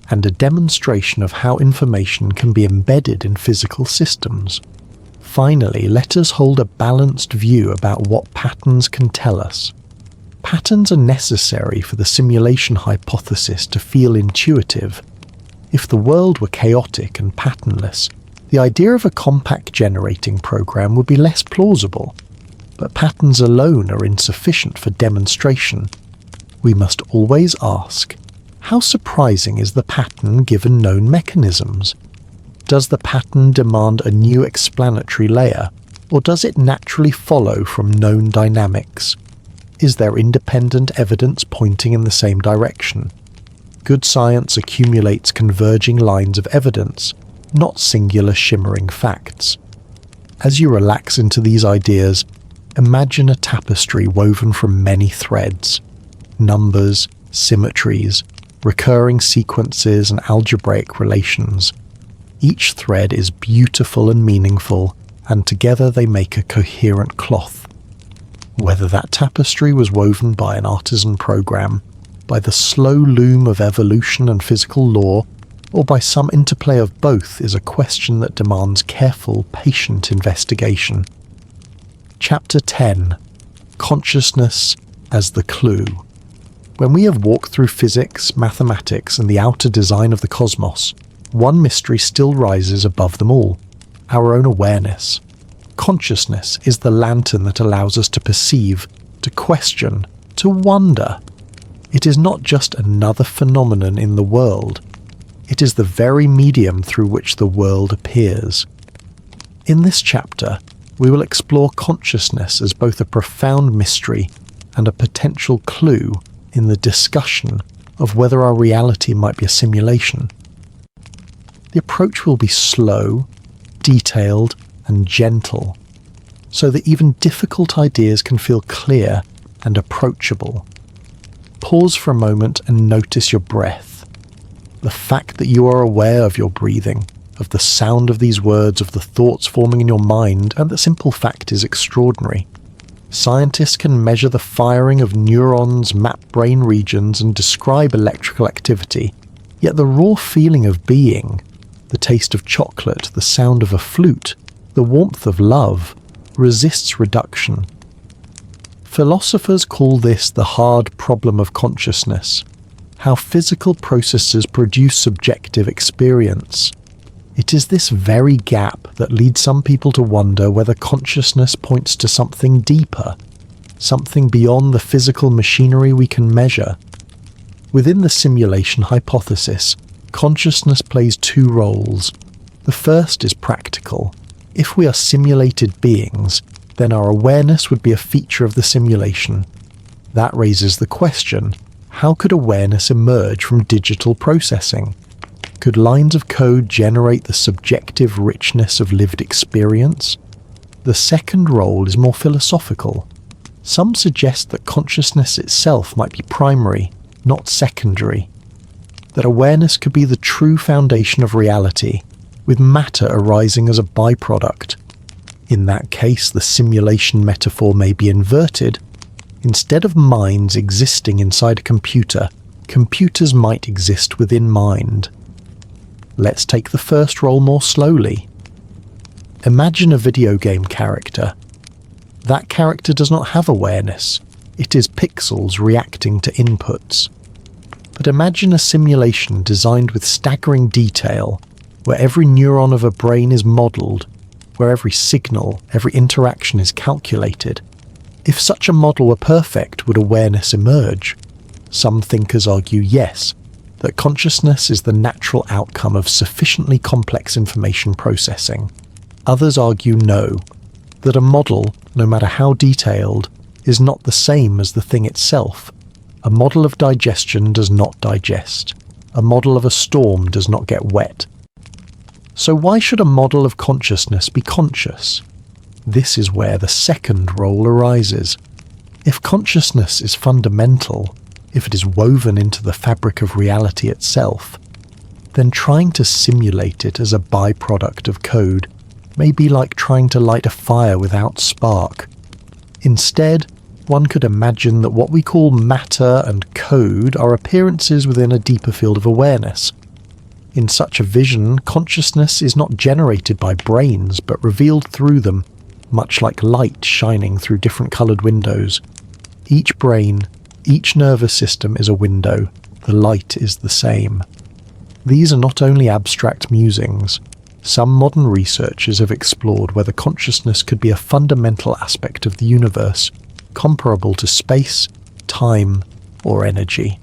and a demonstration of how information can be embedded in physical systems. Finally, let us hold a balanced view about what patterns can tell us. Patterns are necessary for the simulation hypothesis to feel intuitive. If the world were chaotic and patternless, the idea of a compact generating program would be less plausible. But patterns alone are insufficient for demonstration. We must always ask, how surprising is the pattern given known mechanisms? Does the pattern demand a new explanatory layer, or does it naturally follow from known dynamics? Is there independent evidence pointing in the same direction? Good science accumulates converging lines of evidence, not singular shimmering facts. As you relax into these ideas, imagine a tapestry woven from many threads. Numbers, symmetries, recurring sequences and algebraic relations. Each thread is beautiful and meaningful, and together they make a coherent cloth. Whether that tapestry was woven by an artisan program, by the slow loom of evolution and physical law, or by some interplay of both is a question that demands careful, patient investigation. Chapter 10. Consciousness as the clue. When we have walked through physics, mathematics, and the outer design of the cosmos, one mystery still rises above them all: our own awareness. Consciousness is the lantern that allows us to perceive, to question, to wonder. It is not just another phenomenon in the world. It is the very medium through which the world appears. In this chapter, we will explore consciousness as both a profound mystery and a potential clue in the discussion of whether our reality might be a simulation. The approach will be slow, detailed, and gentle, so that even difficult ideas can feel clear and approachable. Pause for a moment and notice your breath. The fact that you are aware of your breathing, of the sound of these words, of the thoughts forming in your mind, and the simple fact is extraordinary. Scientists can measure the firing of neurons, map brain regions, and describe electrical activity, yet the raw feeling of being, the taste of chocolate, the sound of a flute, the warmth of love, resists reduction. Philosophers call this the hard problem of consciousness, how physical processes produce subjective experience. It is this very gap that leads some people to wonder whether consciousness points to something deeper, something beyond the physical machinery we can measure. Within the simulation hypothesis, consciousness plays two roles. The first is practical. If we are simulated beings, then our awareness would be a feature of the simulation. That raises the question, how could awareness emerge from digital processing? Could lines of code generate the subjective richness of lived experience? The second role is more philosophical. Some suggest that consciousness itself might be primary, not secondary. that awareness could be the true foundation of reality, with matter arising as a byproduct. In that case, the simulation metaphor may be inverted. Instead of minds existing inside a computer, computers might exist within mind. Let's take the first role more slowly. Imagine a video game character. That character does not have awareness. It is pixels reacting to inputs. But imagine a simulation designed with staggering detail, where every neuron of a brain is modelled, where every signal, every interaction is calculated. If such a model were perfect, would awareness emerge? Some thinkers argue yes, that consciousness is the natural outcome of sufficiently complex information processing. Others argue no, that a model, no matter how detailed, is not the same as the thing itself. A model of digestion does not digest. A model of a storm does not get wet. So why should a model of consciousness be conscious? This is where the second role arises. If consciousness is fundamental, if it is woven into the fabric of reality itself, then trying to simulate it as a byproduct of code may be like trying to light a fire without spark. Instead, one could imagine that what we call matter and code are appearances within a deeper field of awareness. In such a vision, consciousness is not generated by brains, but revealed through them, much like light shining through different coloured windows. Each brain, each nervous system is a window. The light is the same. These are not only abstract musings. Some modern researchers have explored whether consciousness could be a fundamental aspect of the universe, comparable to space, time, or energy.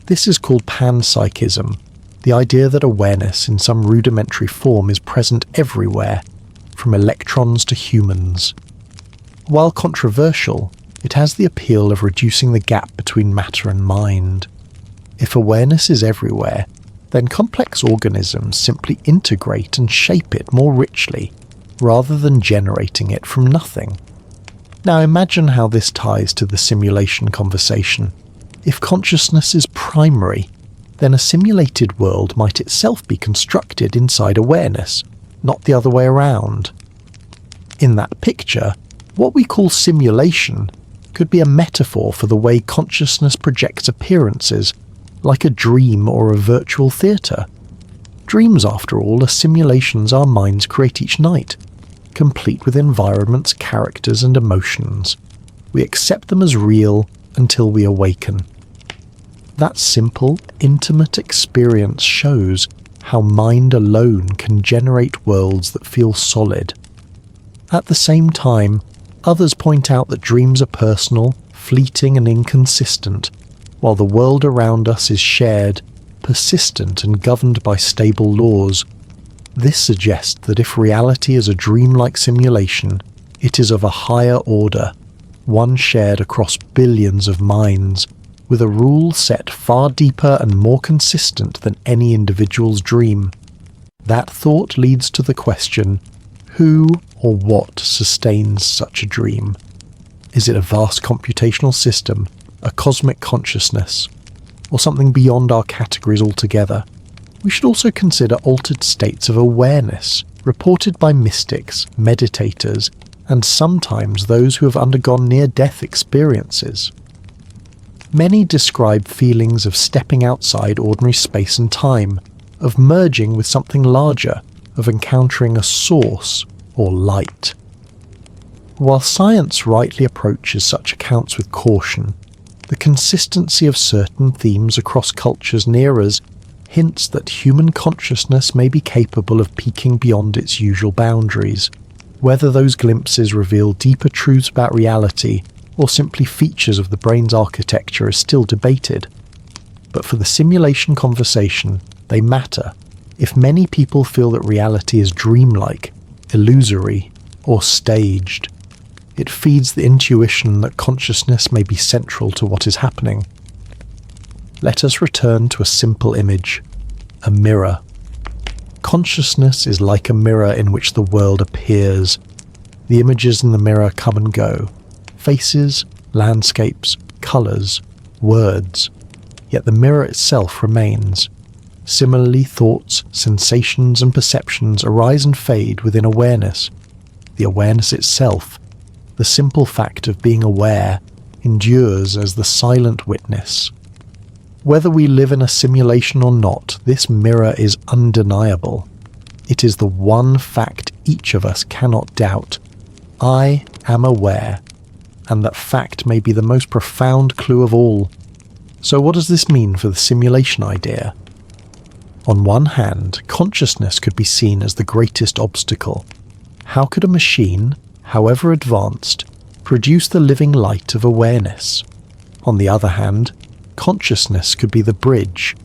This is called panpsychism, the idea that awareness in some rudimentary form is present everywhere, from electrons to humans. While controversial, it has the appeal of reducing the gap between matter and mind. If awareness is everywhere, then complex organisms simply integrate and shape it more richly, rather than generating it from nothing. Now imagine how this ties to the simulation conversation. If consciousness is primary, then a simulated world might itself be constructed inside awareness, not the other way around. In that picture, what we call simulation could be a metaphor for the way consciousness projects appearances, like a dream or a virtual theatre. Dreams, after all, are simulations our minds create each night, complete with environments, characters, and emotions. We accept them as real until we awaken. That simple, intimate experience shows how mind alone can generate worlds that feel solid. At the same time, others point out that dreams are personal, fleeting, and inconsistent, while the world around us is shared, persistent, and governed by stable laws. This suggests that if reality is a dreamlike simulation, it is of a higher order, one shared across billions of minds, with a rule set far deeper and more consistent than any individual's dream. That thought leads to the question, who or what sustains such a dream? Is it a vast computational system, a cosmic consciousness, or something beyond our categories altogether? We should also consider altered states of awareness, reported by mystics, meditators, and sometimes those who have undergone near-death experiences. Many describe feelings of stepping outside ordinary space and time, of merging with something larger, of encountering a source or light. While science rightly approaches such accounts with caution, the consistency of certain themes across cultures near us hints that human consciousness may be capable of peeking beyond its usual boundaries. Whether those glimpses reveal deeper truths about reality or simply features of the brain's architecture is still debated. But for the simulation conversation, they matter. If many people feel that reality is dreamlike, illusory, or staged, it feeds the intuition that consciousness may be central to what is happening. Let us return to a simple image, a mirror. Consciousness is like a mirror in which the world appears. The images in the mirror come and go. Faces, landscapes, colours, words. yet the mirror itself remains. Similarly, thoughts, sensations and perceptions arise and fade within awareness. The awareness itself, the simple fact of being aware, endures as the silent witness. Whether we live in a simulation or not, this mirror is undeniable. It is the one fact each of us cannot doubt. I am aware, and that fact may be the most profound clue of all. So what does this mean for the simulation idea? On one hand, consciousness could be seen as the greatest obstacle. How could a machine, however advanced, produce the living light of awareness? On the other hand, consciousness could be the bridge.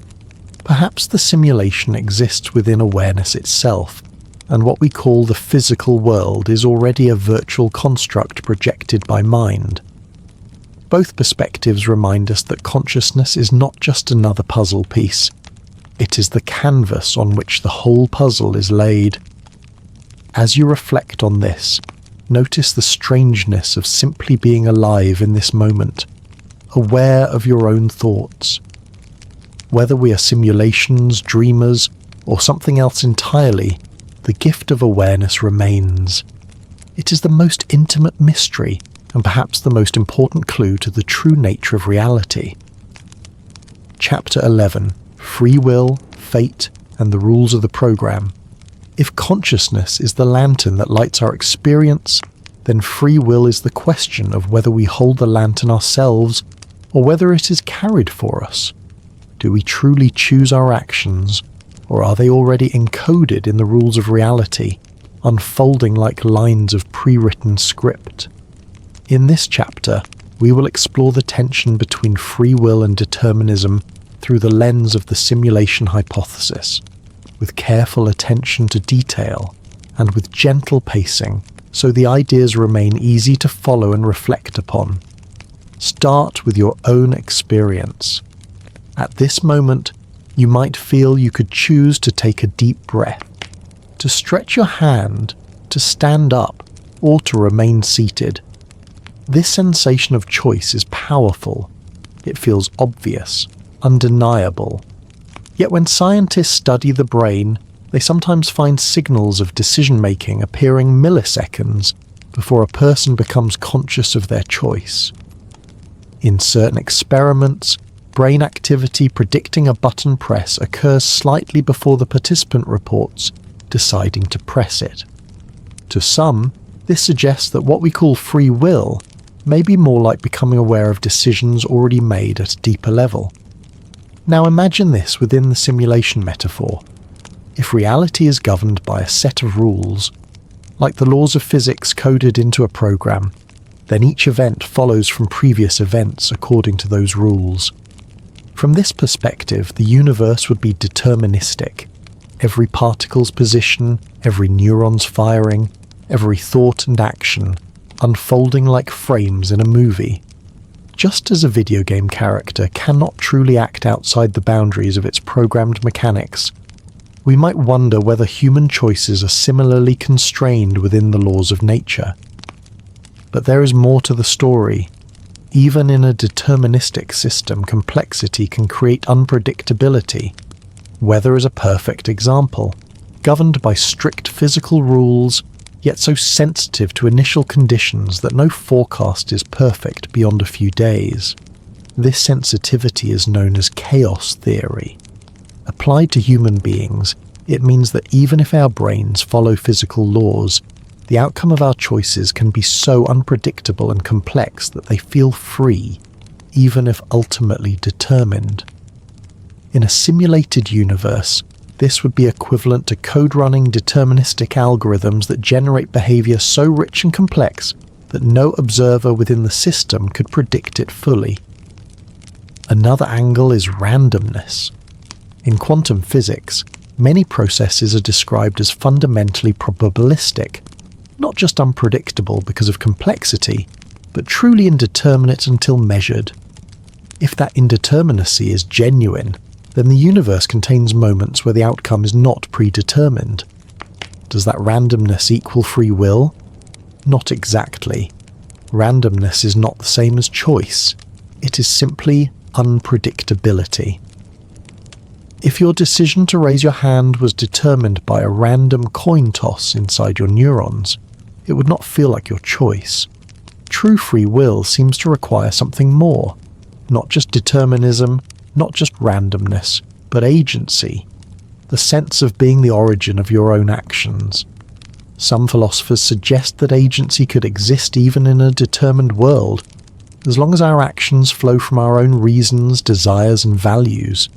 Perhaps the simulation exists within awareness itself, and what we call the physical world is already a virtual construct projected by mind. Both perspectives remind us that consciousness is not just another puzzle piece. It is the canvas on which the whole puzzle is laid. As you reflect on this, notice the strangeness of simply being alive in this moment, aware of your own thoughts. Whether we are simulations, dreamers, or something else entirely, the gift of awareness remains. It is the most intimate mystery, and perhaps the most important clue to the true nature of reality. Chapter 11. Free Will, Fate, and the Rules of the Program. If consciousness is the lantern that lights our experience, then free will is the question of whether we hold the lantern ourselves or whether it is carried for us. Do we truly choose our actions, or are they already encoded in the rules of reality, unfolding like lines of pre-written script? In this chapter, we will explore the tension between free will and determinism through the lens of the simulation hypothesis, with careful attention to detail and with gentle pacing, so the ideas remain easy to follow and reflect upon. Start with your own experience. At this moment, you might feel you could choose to take a deep breath, to stretch your hand, to stand up, or to remain seated. This sensation of choice is powerful. It feels obvious, undeniable. Yet when scientists study the brain, they sometimes find signals of decision-making appearing milliseconds before a person becomes conscious of their choice. In certain experiments, brain activity predicting a button press occurs slightly before the participant reports deciding to press it. To some, this suggests that what we call free will may be more like becoming aware of decisions already made at a deeper level. Now imagine this within the simulation metaphor. If reality is governed by a set of rules, like the laws of physics coded into a program, then each event follows from previous events according to those rules. From this perspective, the universe would be deterministic. Every particle's position, every neuron's firing, every thought and action, unfolding like frames in a movie. Just as a video game character cannot truly act outside the boundaries of its programmed mechanics, we might wonder whether human choices are similarly constrained within the laws of nature. But there is more to the story. Even in a deterministic system, complexity can create unpredictability. Weather is a perfect example, governed by strict physical rules, yet so sensitive to initial conditions that no forecast is perfect beyond a few days. This sensitivity is known as chaos theory. Applied to human beings, it means that even if our brains follow physical laws, the outcome of our choices can be so unpredictable and complex that they feel free, even if ultimately determined. In a simulated universe, this would be equivalent to code-running deterministic algorithms that generate behavior so rich and complex that no observer within the system could predict it fully. Another angle is randomness. In quantum physics, many processes are described as fundamentally probabilistic, not just unpredictable because of complexity, but truly indeterminate until measured. If that indeterminacy is genuine, then the universe contains moments where the outcome is not predetermined. Does that randomness equal free will? Not exactly. Randomness is not the same as choice. It is simply unpredictability. If your decision to raise your hand was determined by a random coin toss inside your neurons, it would not feel like your choice. True free will seems to require something more, not just determinism, not just randomness, but agency, the sense of being the origin of your own actions. Some philosophers suggest that agency could exist even in a determined world, as long as our actions flow from our own reasons, desires, and values.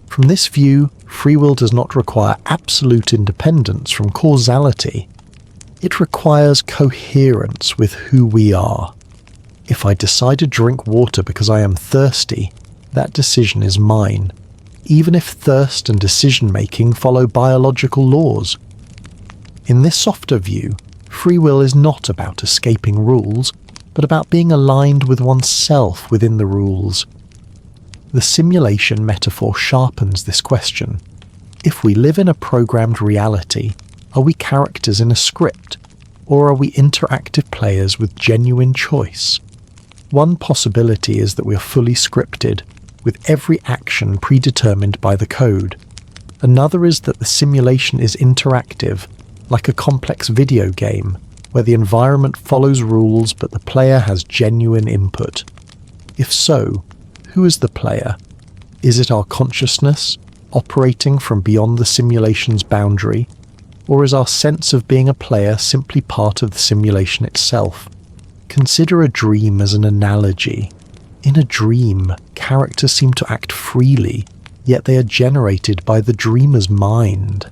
From this view, free will does not require absolute independence from causality. It requires coherence with who we are. If I decide to drink water because I am thirsty, that decision is mine, even if thirst and decision-making follow biological laws. In this softer view, free will is not about escaping rules, but about being aligned with oneself within the rules. The simulation metaphor sharpens this question. If we live in a programmed reality, are we characters in a script, or are we interactive players with genuine choice? One possibility is that we are fully scripted, with every action predetermined by the code. Another is that the simulation is interactive, like a complex video game, where the environment follows rules but the player has genuine input. If so, who is the player? Is it our consciousness, operating from beyond the simulation's boundary, or is our sense of being a player simply part of the simulation itself? Consider a dream as an analogy. In a dream, characters seem to act freely, yet they are generated by the dreamer's mind.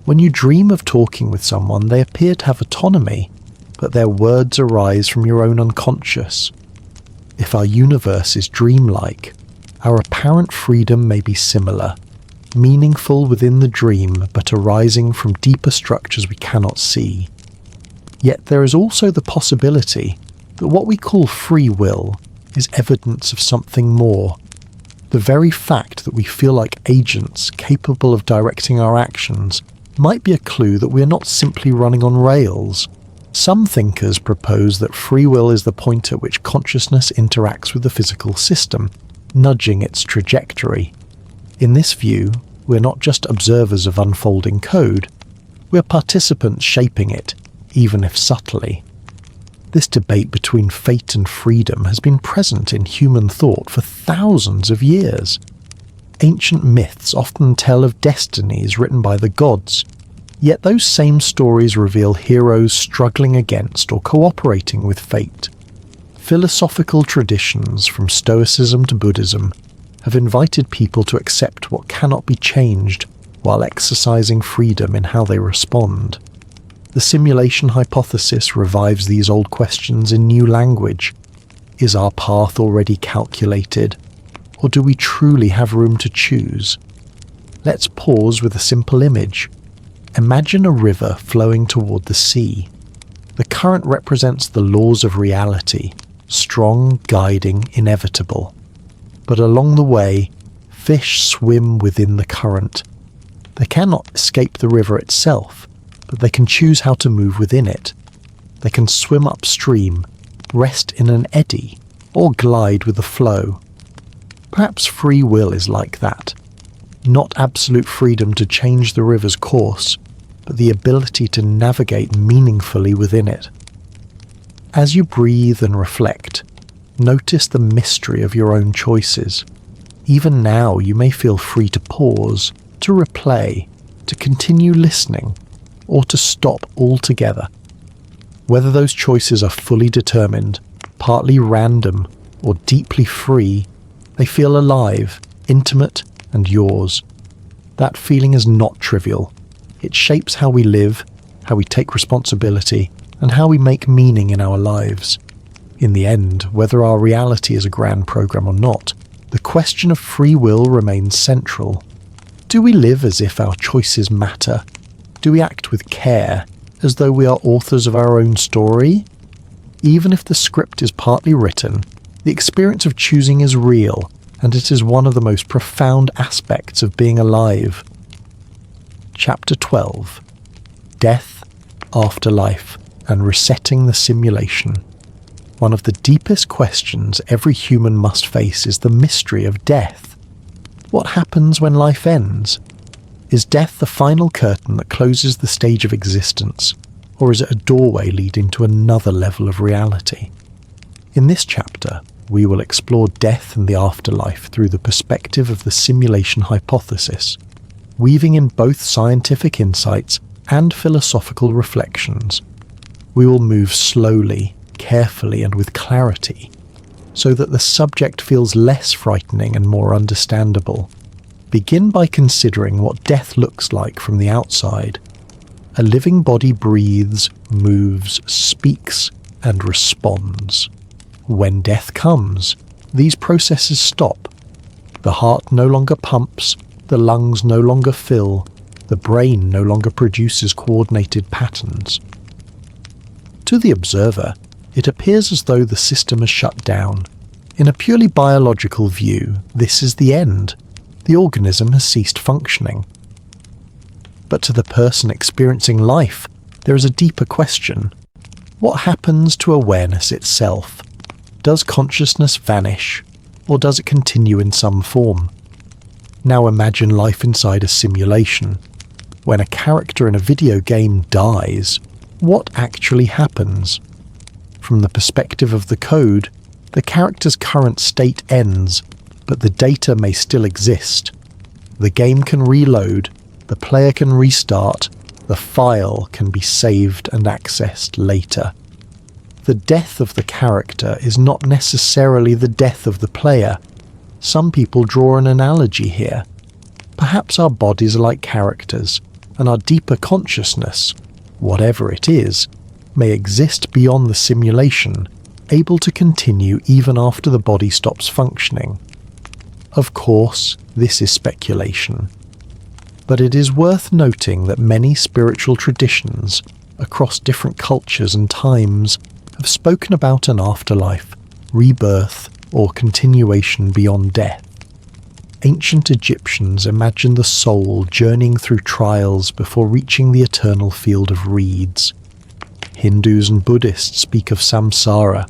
When you dream of talking with someone, they appear to have autonomy, but their words arise from your own unconscious. If our universe is dreamlike, our apparent freedom may be similar, meaningful within the dream but arising from deeper structures we cannot see. Yet there is also the possibility that what we call free will is evidence of something more. The very fact that we feel like agents capable of directing our actions might be a clue that we are not simply running on rails. Some thinkers propose that free will is the point at which consciousness interacts with the physical system, nudging its trajectory. In this view, we're not just observers of unfolding code, we're participants shaping it, even if subtly. This debate between fate and freedom has been present in human thought for thousands of years. Ancient myths often tell of destinies written by the gods, yet those same stories reveal heroes struggling against or cooperating with fate. Philosophical traditions, from Stoicism to Buddhism, have invited people to accept what cannot be changed while exercising freedom in how they respond. The simulation hypothesis revives these old questions in new language. Is our path already calculated, or do we truly have room to choose? Let's pause with a simple image. Imagine a river flowing toward the sea. The current represents the laws of reality, strong, guiding, inevitable. But along the way, fish swim within the current. They cannot escape the river itself, but they can choose how to move within it. They can swim upstream, rest in an eddy, or glide with the flow. Perhaps free will is like that. Not absolute freedom to change the river's course, but the ability to navigate meaningfully within it. As you breathe and reflect, notice the mystery of your own choices. Even now, you may feel free to pause, to replay, to continue listening, or to stop altogether. Whether those choices are fully determined, partly random, or deeply free, they feel alive, intimate, and yours. That feeling is not trivial. It shapes how we live, how we take responsibility, and how we make meaning in our lives. In the end, whether our reality is a grand program or not, the question of free will remains central. Do we live as if our choices matter? Do we act with care, as though we are authors of our own story? Even if the script is partly written, the experience of choosing is real, and it is one of the most profound aspects of being alive. Chapter 12. Death, Afterlife, and Resetting the Simulation. one of the deepest questions every human must face is the mystery of death. What happens when life ends? Is death the final curtain that closes the stage of existence, or is it a doorway leading to another level of reality? In this chapter, we will explore death and the afterlife through the perspective of the simulation hypothesis, weaving in both scientific insights and philosophical reflections. We will move slowly, carefully, and with clarity, so that the subject feels less frightening and more understandable. Begin by considering what death looks like from the outside. A living body breathes, moves, speaks, and responds. When death comes, these processes stop. The heart no longer pumps, the lungs no longer fill, the brain no longer produces coordinated patterns. To the observer, it appears as though the system has shut down. In a purely biological view, this is the end. The organism has ceased functioning. But to the person experiencing life, there is a deeper question. What happens to awareness itself? Does consciousness vanish, or does it continue in some form? Now imagine life inside a simulation. When a character in a video game dies, what actually happens? From the perspective of the code, the character's current state ends, but the data may still exist. The game can reload, the player can restart, the file can be saved and accessed later. The death of the character is not necessarily the death of the player. Some people draw an analogy here. Perhaps our bodies are like characters, and our deeper consciousness, whatever it is, may exist beyond the simulation, able to continue even after the body stops functioning. Of course, this is speculation. But it is worth noting that many spiritual traditions, across different cultures and times, have spoken about an afterlife, rebirth, or continuation beyond death. Ancient Egyptians imagined the soul journeying through trials before reaching the eternal field of reeds. Hindus and Buddhists speak of samsara,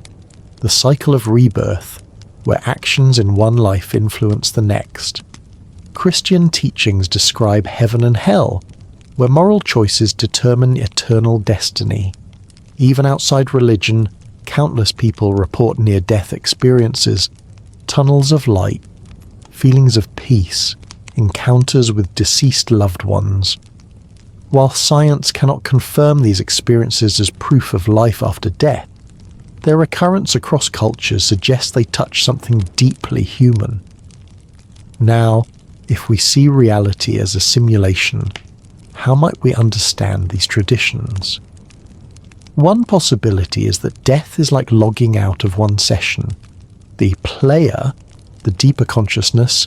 the cycle of rebirth, where actions in one life influence the next. Christian teachings describe heaven and hell, where moral choices determine eternal destiny. Even outside religion, countless people report near-death experiences, tunnels of light, feelings of peace, encounters with deceased loved ones. While science cannot confirm these experiences as proof of life after death, their occurrence across cultures suggests they touch something deeply human. Now, if we see reality as a simulation, how might we understand these traditions? One possibility is that death is like logging out of one session. The player, the deeper consciousness,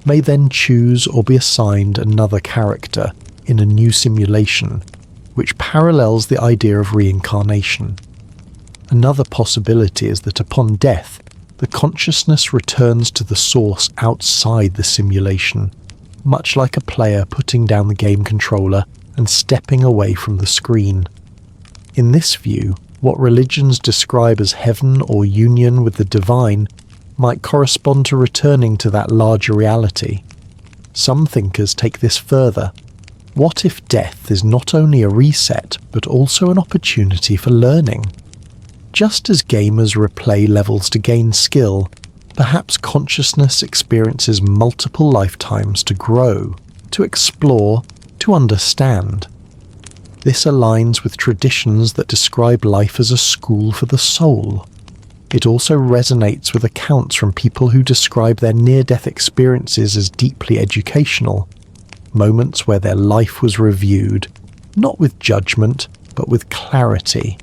may then choose or be assigned another character in a new simulation, which parallels the idea of reincarnation. Another possibility is that upon death, the consciousness returns to the source outside the simulation, much like a player putting down the game controller and stepping away from the screen. In this view, what religions describe as heaven or union with the divine might correspond to returning to that larger reality. Some thinkers take this further. What if death is not only a reset, but also an opportunity for learning? Just as gamers replay levels to gain skill, perhaps consciousness experiences multiple lifetimes to grow, to explore, to understand. This aligns with traditions that describe life as a school for the soul. It also resonates with accounts from people who describe their near-death experiences as deeply educational, moments where their life was reviewed, not with judgment, but with clarity,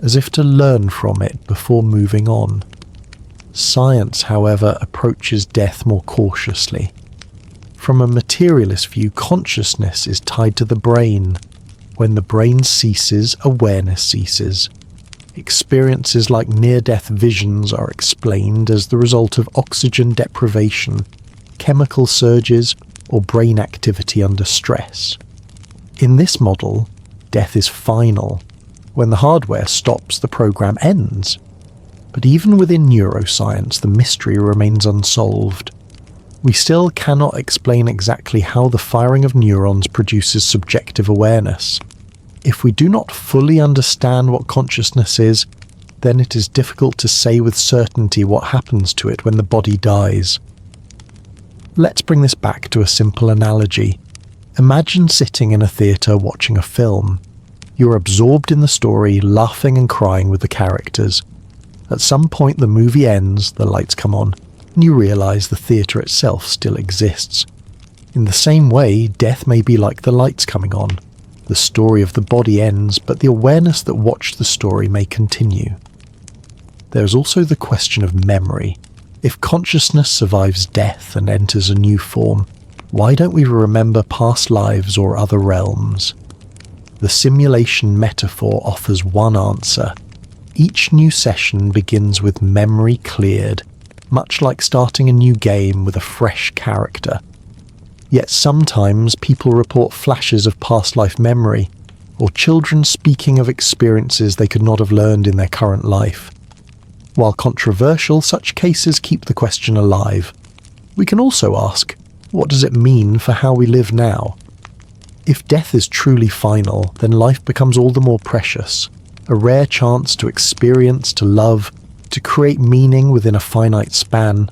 as if to learn from it before moving on. Science, however, approaches death more cautiously. From a materialist view, consciousness is tied to the brain. When the brain ceases, awareness ceases. Experiences like near-death visions are explained as the result of oxygen deprivation, chemical surges, or brain activity under stress. In this model, death is final. When the hardware stops, the program ends. But even within neuroscience, the mystery remains unsolved. We still cannot explain exactly how the firing of neurons produces subjective awareness. If we do not fully understand what consciousness is, then it is difficult to say with certainty what happens to it when the body dies. Let's bring this back to a simple analogy. Imagine sitting in a theatre watching a film. You're absorbed in the story, laughing and crying with the characters. At some point the movie ends, the lights come on, and you realise the theatre itself still exists. In the same way, death may be like the lights coming on. The story of the body ends, but the awareness that watched the story may continue. There is also the question of memory. If consciousness survives death and enters a new form, why don't we remember past lives or other realms? The simulation metaphor offers one answer. Each new session begins with memory cleared, much like starting a new game with a fresh character. Yet sometimes people report flashes of past life memory, or children speaking of experiences they could not have learned in their current life. While controversial, such cases keep the question alive. We can also ask, what does it mean for how we live now? If death is truly final, then life becomes all the more precious, a rare chance to experience, to love, to create meaning within a finite span.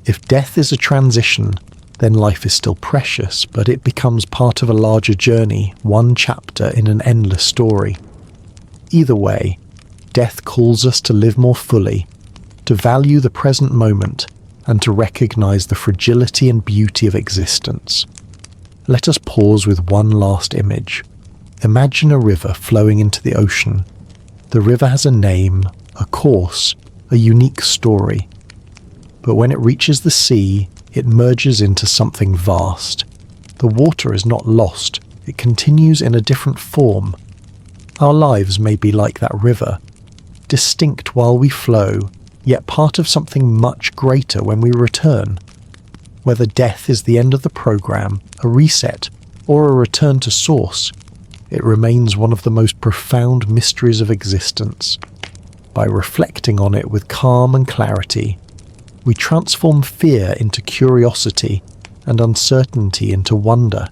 If death is a transition, then life is still precious, but it becomes part of a larger journey, one chapter in an endless story. Either way, death calls us to live more fully, to value the present moment, and to recognize the fragility and beauty of existence. Let us pause with one last image. Imagine a river flowing into the ocean. The river has a name, a course, a unique story. But when it reaches the sea, it merges into something vast. The water is not lost, it continues in a different form. Our lives may be like that river, distinct while we flow, yet part of something much greater when we return. Whether death is the end of the program, a reset, or a return to source, it remains one of the most profound mysteries of existence. By reflecting on it with calm and clarity, we transform fear into curiosity and uncertainty into wonder.